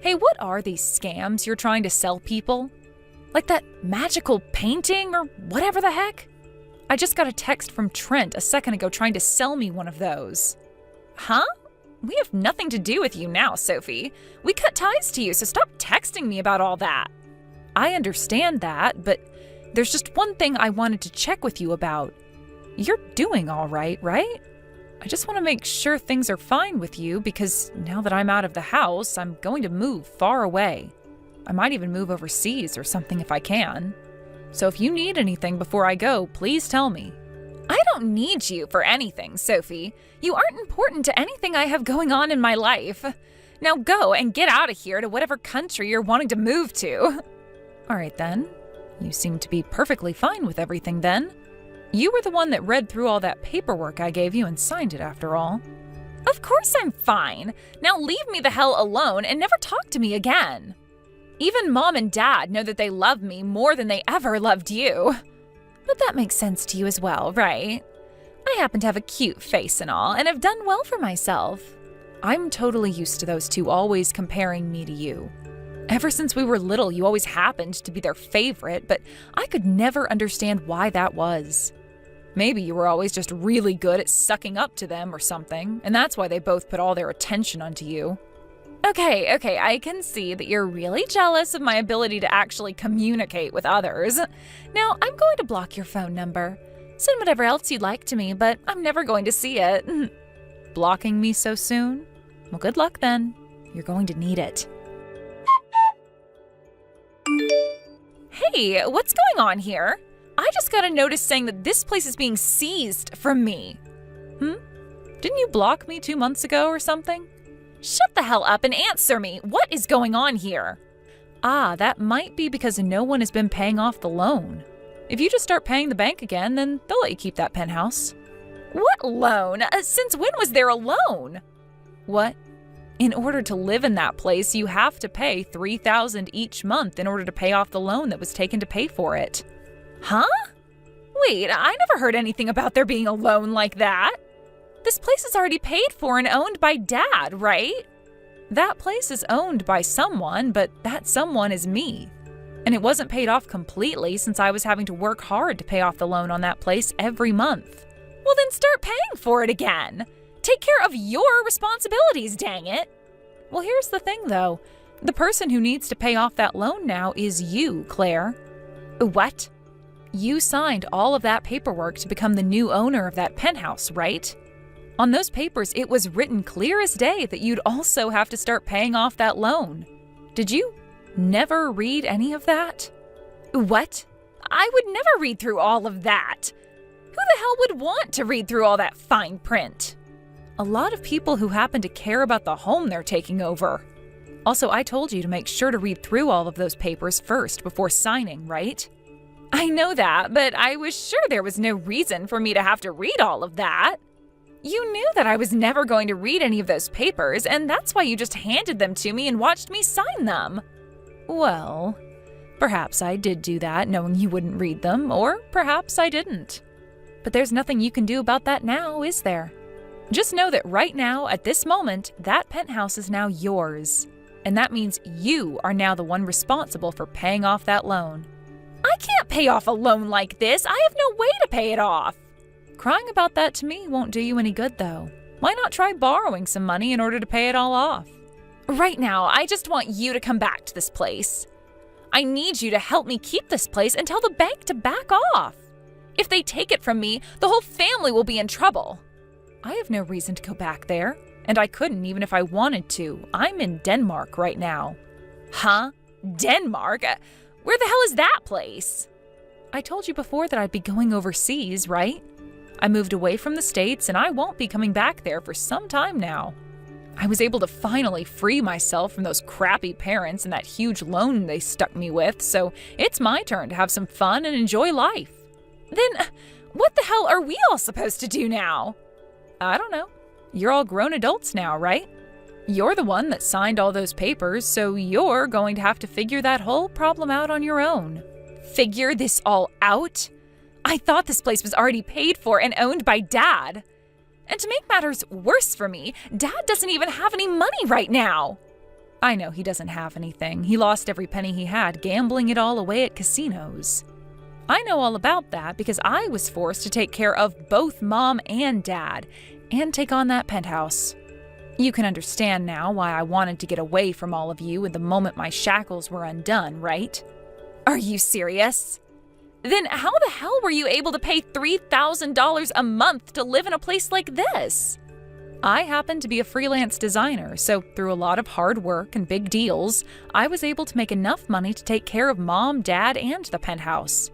Hey, what are these scams you're trying to sell people? Like that magical painting or whatever the heck? I just got a text from Trent a second ago trying to sell me one of those. Huh? We have nothing to do with you now, Sophie. We cut ties to you, so stop texting me about all that. I understand that, but there's just one thing I wanted to check with you about. You're doing all right, right? I just want to make sure things are fine with you because now that I'm out of the house, I'm going to move far away. I might even move overseas or something if I can. So if you need anything before I go, please tell me. I don't need you for anything, Sophie. You aren't important to anything I have going on in my life. Now go and get out of here to whatever country you're wanting to move to. All right then. You seem to be perfectly fine with everything then. You were the one that read through all that paperwork I gave you and signed it after all. Of course I'm fine. Now leave me the hell alone and never talk to me again. Even Mom and Dad know that they love me more than they ever loved you. But that makes sense to you as well, right? I happen to have a cute face and all, and have done well for myself. I'm totally used to those two always comparing me to you. Ever since we were little, you always happened to be their favorite, but I could never understand why that was. Maybe you were always just really good at sucking up to them or something, and that's why they both put all their attention onto you. Okay, I can see that you're really jealous of my ability to actually communicate with others. Now, I'm going to block your phone number. Send whatever else you'd like to me, but I'm never going to see it. Blocking me so soon? Well, good luck then. You're going to need it. Hey, what's going on here? I just got a notice saying that this place is being seized from me. Didn't you block me 2 months ago or something? Shut the hell up and answer me. What is going on here? Ah, that might be because no one has been paying off the loan. If you just start paying the bank again, then they'll let you keep that penthouse. What loan? Since when was there a loan? What? In order to live in that place, you have to pay $3,000 each month in order to pay off the loan that was taken to pay for it. Huh? Wait, I never heard anything about there being a loan like that. This place is already paid for and owned by Dad, right? That place is owned by someone, but that someone is me. And it wasn't paid off completely since I was having to work hard to pay off the loan on that place every month. Well, then start paying for it again. Take care of your responsibilities, dang it. Well, here's the thing, though. The person who needs to pay off that loan now is you, Claire. What? You signed all of that paperwork to become the new owner of that penthouse, right? On those papers, it was written clear as day that you'd also have to start paying off that loan. Did you Never read any of that? What? I would never read through all of that. Who the hell would want to read through all that fine print? A lot of people who happen to care about the home they're taking over. Also, I told you to make sure to read through all of those papers first before signing, right? I know that, but I was sure there was no reason for me to have to read all of that. You knew that I was never going to read any of those papers, and that's why you just handed them to me and watched me sign them. Well, perhaps I did do that knowing you wouldn't read them, or perhaps I didn't. But there's nothing you can do about that now, is there? Just know that right now, at this moment, that penthouse is now yours. And that means you are now the one responsible for paying off that loan. I can't pay off a loan like this. I have no way to pay it off. Crying about that to me won't do you any good, though. Why not try borrowing some money in order to pay it all off? Right now, I just want you to come back to this place. I need you to help me keep this place and tell the bank to back off. If they take it from me, the whole family will be in trouble. I have no reason to go back there, and I couldn't even if I wanted to. I'm in Denmark right now. Huh? Denmark? Where the hell is that place? I told you before that I'd be going overseas, right? I moved away from the States, and I won't be coming back there for some time now. I was able to finally free myself from those crappy parents and that huge loan they stuck me with, so it's my turn to have some fun and enjoy life. Then, what the hell are we all supposed to do now? I don't know. You're all grown adults now, right? You're the one that signed all those papers, so you're going to have to figure that whole problem out on your own. Figure this all out? I thought this place was already paid for and owned by Dad. And to make matters worse for me, Dad doesn't even have any money right now. I know he doesn't have anything. He lost every penny he had, gambling it all away at casinos. I know all about that because I was forced to take care of both Mom and Dad and take on that penthouse. You can understand now why I wanted to get away from all of you at the moment my shackles were undone, right? Are you serious? Then how the hell were you able to pay $3,000 a month to live in a place like this? I happen to be a freelance designer, so through a lot of hard work and big deals, I was able to make enough money to take care of Mom, Dad, and the penthouse.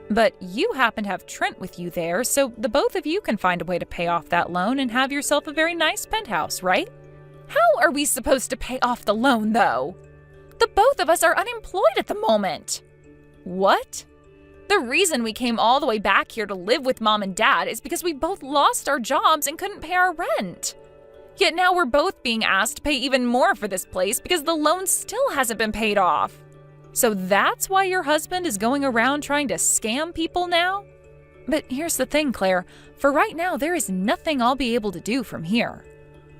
But you happen to have Trent with you there, so the both of you can find a way to pay off that loan and have yourself a very nice penthouse, right? How are we supposed to pay off the loan, though? The both of us are unemployed at the moment. What? The reason we came all the way back here to live with Mom and Dad is because we both lost our jobs and couldn't pay our rent. Yet now we're both being asked to pay even more for this place because the loan still hasn't been paid off. So that's why your husband is going around trying to scam people now? But here's the thing, Claire. For right now, there is nothing I'll be able to do from here.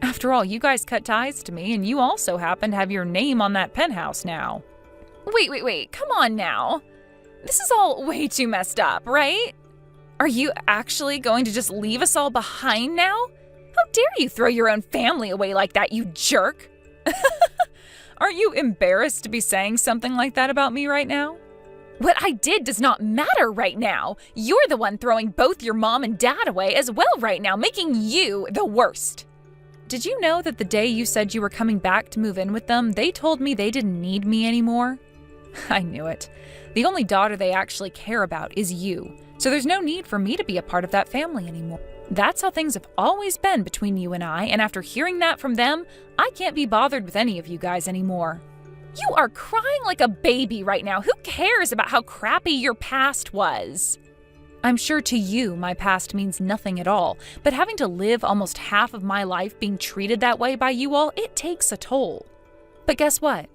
After all, you guys cut ties to me, and you also happen to have your name on that penthouse now. Wait. Come on now. This is all way too messed up, right? Are you actually going to just leave us all behind now? How dare you throw your own family away like that, you jerk? Aren't you embarrassed to be saying something like that about me right now? What I did does not matter right now. You're the one throwing both your mom and dad away as well right now, making you the worst. Did you know that the day you said you were coming back to move in with them, they told me they didn't need me anymore? I knew it. The only daughter they actually care about is you, so there's no need for me to be a part of that family anymore. That's how things have always been between you and I, and after hearing that from them, I can't be bothered with any of you guys anymore. You are crying like a baby right now. Who cares about how crappy your past was? I'm sure to you, my past means nothing at all, but having to live almost half of my life being treated that way by you all, it takes a toll. But guess what?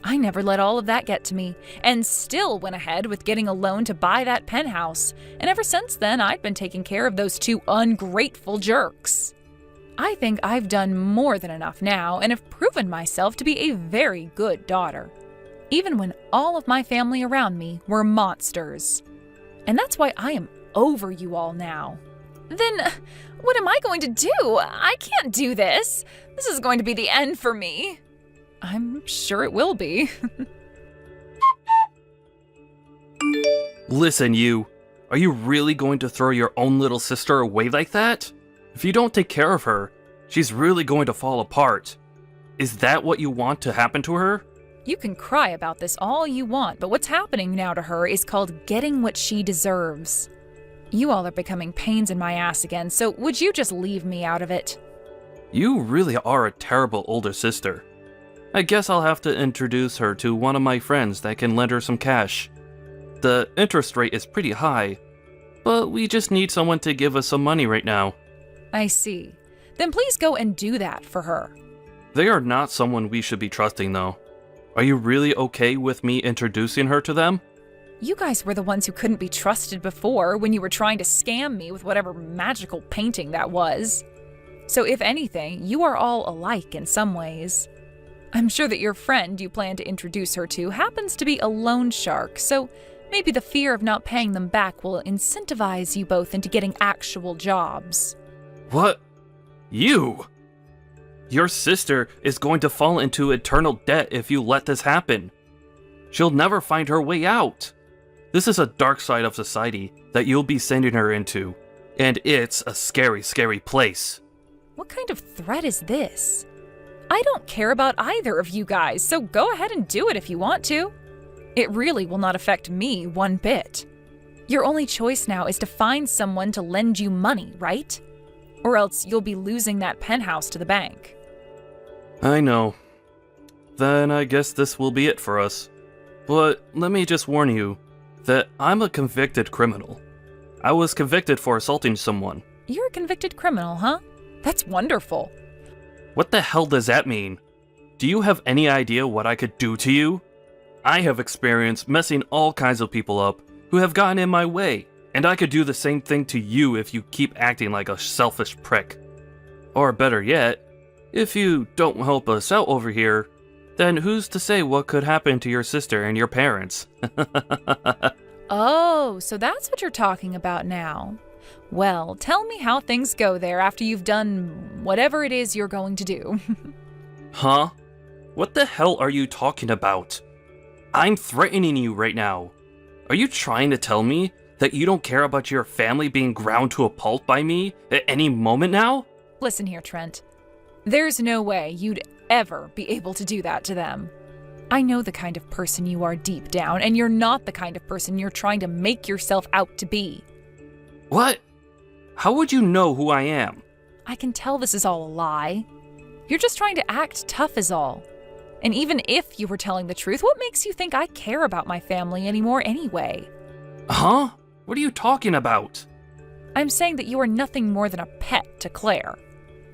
I never let all of that get to me, and still went ahead with getting a loan to buy that penthouse, and ever since then, I've been taking care of those two ungrateful jerks. I think I've done more than enough now, and have proven myself to be a very good daughter, even when all of my family around me were monsters. And that's why I am over you all now. Then, what am I going to do? I can't do this. This is going to be the end for me. I'm sure it will be. Listen, you. Are you really going to throw your own little sister away like that? If you don't take care of her, she's really going to fall apart. Is that what you want to happen to her? You can cry about this all you want, but what's happening now to her is called getting what she deserves. You all are becoming pains in my ass again, so would you just leave me out of it? You really are a terrible older sister. I guess I'll have to introduce her to one of my friends that can lend her some cash. The interest rate is pretty high, but we just need someone to give us some money right now. I see. Then please go and do that for her. They are not someone we should be trusting, though. Are you really okay with me introducing her to them? You guys were the ones who couldn't be trusted before when you were trying to scam me with whatever magical painting that was. So if anything, you are all alike in some ways. I'm sure that your friend you plan to introduce her to happens to be a loan shark, so maybe the fear of not paying them back will incentivize you both into getting actual jobs. What? You? Your sister is going to fall into eternal debt if you let this happen. She'll never find her way out. This is a dark side of society that you'll be sending her into, and it's a scary, scary place. What kind of threat is this? I don't care about either of you guys, so go ahead and do it if you want to. It really will not affect me one bit. Your only choice now is to find someone to lend you money, right? Or else you'll be losing that penthouse to the bank. I know. Then I guess this will be it for us. But let me just warn you that I'm a convicted criminal. I was convicted for assaulting someone. You're a convicted criminal, huh? That's wonderful. What the hell does that mean? Do you have any idea what I could do to you? I have experience messing all kinds of people up who have gotten in my way, and I could do the same thing to you if you keep acting like a selfish prick. Or better yet, if you don't help us out over here, then who's to say what could happen to your sister and your parents? Oh, so that's what you're talking about now. Well, tell me how things go there after you've done whatever it is you're going to do. Huh? What the hell are you talking about? I'm threatening you right now. Are you trying to tell me that you don't care about your family being ground to a pulp by me at any moment now? Listen here, Trent. There's no way you'd ever be able to do that to them. I know the kind of person you are deep down, and you're not the kind of person you're trying to make yourself out to be. What? How would you know who I am? I can tell this is all a lie. You're just trying to act tough is all. And even if you were telling the truth, what makes you think I care about my family anymore anyway? Huh? What are you talking about? I'm saying that you are nothing more than a pet to Claire.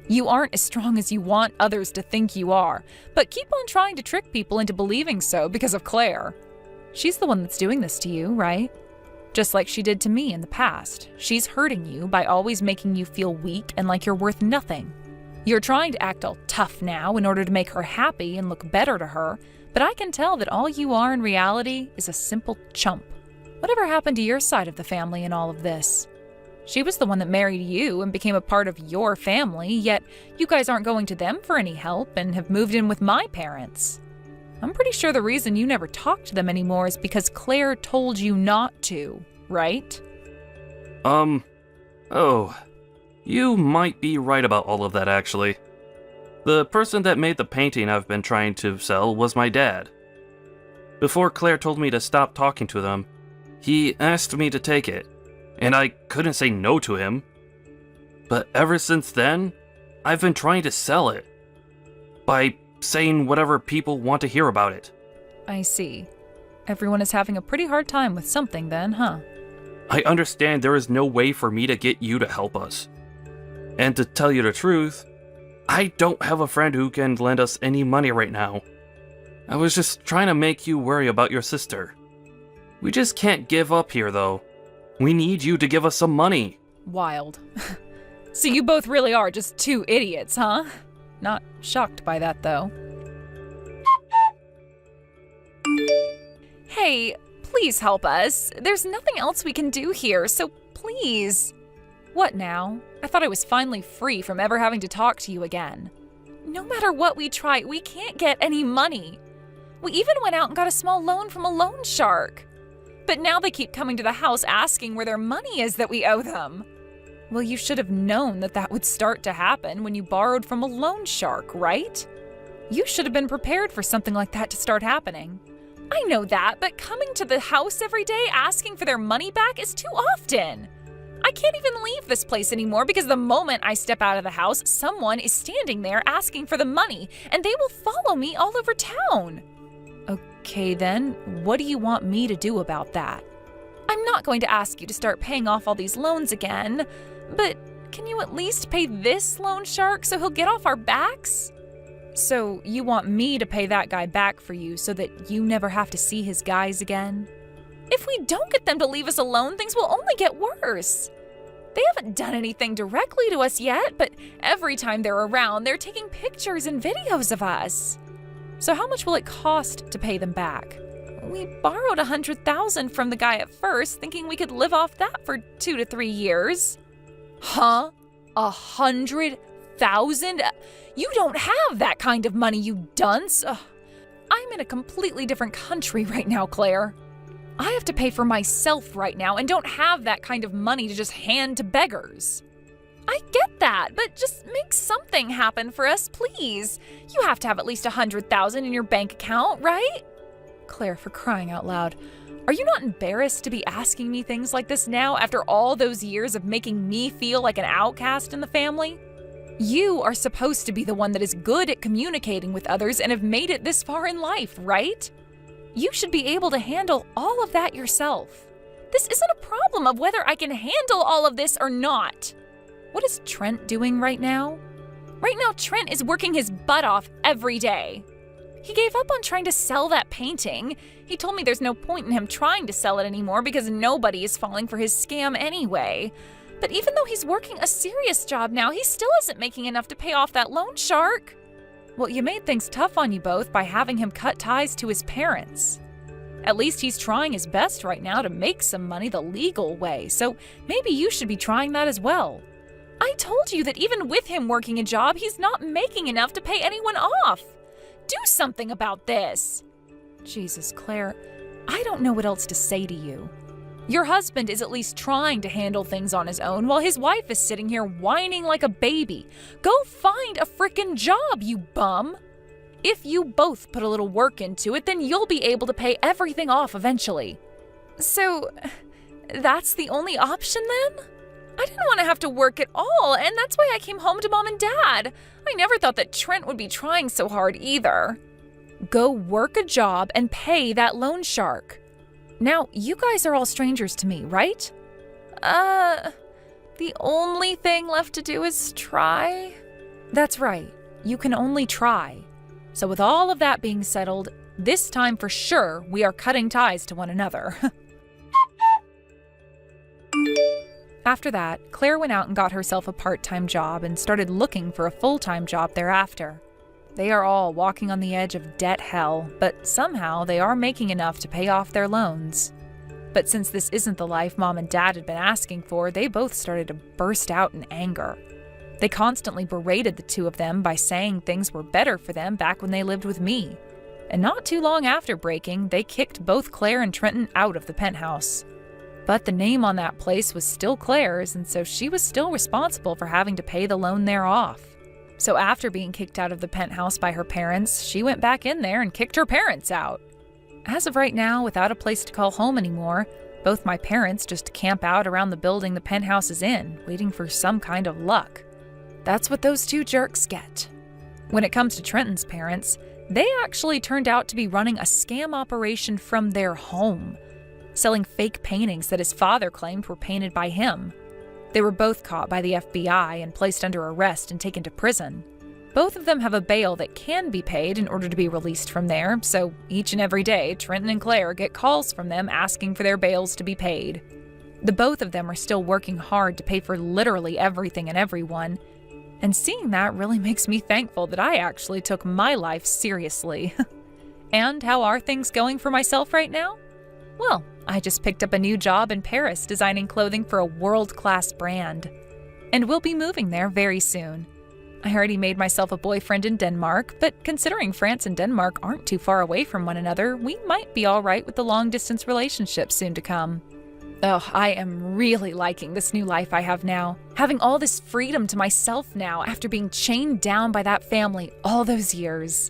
You aren't as strong as you want others to think you are, but keep on trying to trick people into believing so because of Claire. She's the one that's doing this to you, right? Just like she did to me in the past. She's hurting you by always making you feel weak and like you're worth nothing. You're trying to act all tough now in order to make her happy and look better to her, but I can tell that all you are in reality is a simple chump. Whatever happened to your side of the family in all of this? She was the one that married you and became a part of your family, yet you guys aren't going to them for any help and have moved in with my parents. I'm pretty sure the reason you never talk to them anymore is because Claire told you not to, right? Oh, you might be right about all of that actually. The person that made the painting I've been trying to sell was my dad. Before Claire told me to stop talking to them, he asked me to take it, and I couldn't say no to him. But ever since then, I've been trying to sell it. By saying whatever people want to hear about it. I see. Everyone is having a pretty hard time with something then, huh? I understand there is no way for me to get you to help us. And to tell you the truth, I don't have a friend who can lend us any money right now. I was just trying to make you worry about your sister. We just can't give up here, though. We need you to give us some money. Wild. So you both really are just two idiots, huh? Not shocked by that, though. Hey, please help us. There's nothing else we can do here, so please. What now? I thought I was finally free from ever having to talk to you again. No matter what we try, we can't get any money. We even went out and got a small loan from a loan shark. But now they keep coming to the house asking where their money is that we owe them. Well, you should have known that that would start to happen when you borrowed from a loan shark, right? You should have been prepared for something like that to start happening. I know that, but coming to the house every day asking for their money back is too often. I can't even leave this place anymore because the moment I step out of the house, someone is standing there asking for the money, and they will follow me all over town. Okay then, what do you want me to do about that? I'm not going to ask you to start paying off all these loans again, but can you at least pay this loan shark so he'll get off our backs? So you want me to pay that guy back for you so that you never have to see his guys again? If we don't get them to leave us alone, things will only get worse. They haven't done anything directly to us yet, but every time they're around, they're taking pictures and videos of us. So how much will it cost to pay them back? We borrowed $100,000 from the guy at first, thinking we could live off that for 2 to 3 years. Huh? 100,000? You don't have that kind of money, you dunce. Ugh. I'm in a completely different country right now, Claire. I have to pay for myself right now and don't have that kind of money to just hand to beggars. I get that, but just make something happen for us, please. You have to have at least $100,000 in your bank account, right? Claire, for crying out loud, are you not embarrassed to be asking me things like this now after all those years of making me feel like an outcast in the family? You are supposed to be the one that is good at communicating with others and have made it this far in life, right? You should be able to handle all of that yourself. This isn't a problem of whether I can handle all of this or not. What is Trent doing right now? Right now, Trent is working his butt off every day. He gave up on trying to sell that painting. He told me there's no point in him trying to sell it anymore because nobody is falling for his scam anyway. But even though he's working a serious job now, he still isn't making enough to pay off that loan shark. Well, you made things tough on you both by having him cut ties to his parents. At least he's trying his best right now to make some money the legal way, so maybe you should be trying that as well. I told you that even with him working a job, he's not making enough to pay anyone off. Do something about this. Jesus, Claire, I don't know what else to say to you. Your husband is at least trying to handle things on his own while his wife is sitting here whining like a baby. Go find a frickin' job, you bum. If you both put a little work into it, then you'll be able to pay everything off eventually. So, that's the only option then? I didn't want to have to work at all, and that's why I came home to Mom and Dad. I never thought that Trent would be trying so hard either. Go work a job and pay that loan shark. Now, you guys are all strangers to me, right? The only thing left to do is try? That's right. You can only try. So with all of that being settled, this time for sure we are cutting ties to one another. After that, Claire went out and got herself a part-time job and started looking for a full-time job thereafter. They are all walking on the edge of debt hell, but somehow they are making enough to pay off their loans. But since this isn't the life Mom and Dad had been asking for, they both started to burst out in anger. They constantly berated the two of them by saying things were better for them back when they lived with me. And not too long after breaking, they kicked both Claire and Trenton out of the penthouse. But the name on that place was still Claire's, and so she was still responsible for having to pay the loan there off. So after being kicked out of the penthouse by her parents, she went back in there and kicked her parents out. As of right now, without a place to call home anymore, both my parents just camp out around the building the penthouse is in, waiting for some kind of luck. That's what those two jerks get. When it comes to Trenton's parents, they actually turned out to be running a scam operation from their home, selling fake paintings that his father claimed were painted by him. They were both caught by the FBI and placed under arrest and taken to prison. Both of them have a bail that can be paid in order to be released from there, so each and every day, Trenton and Claire get calls from them asking for their bails to be paid. The both of them are still working hard to pay for literally everything and everyone, and seeing that really makes me thankful that I actually took my life seriously. And how are things going for myself right now? Well, I just picked up a new job in Paris designing clothing for a world-class brand. And we'll be moving there very soon. I already made myself a boyfriend in Denmark, but considering France and Denmark aren't too far away from one another, we might be all right with the long-distance relationship soon to come. Oh, I am really liking this new life I have now. Having all this freedom to myself now after being chained down by that family all those years.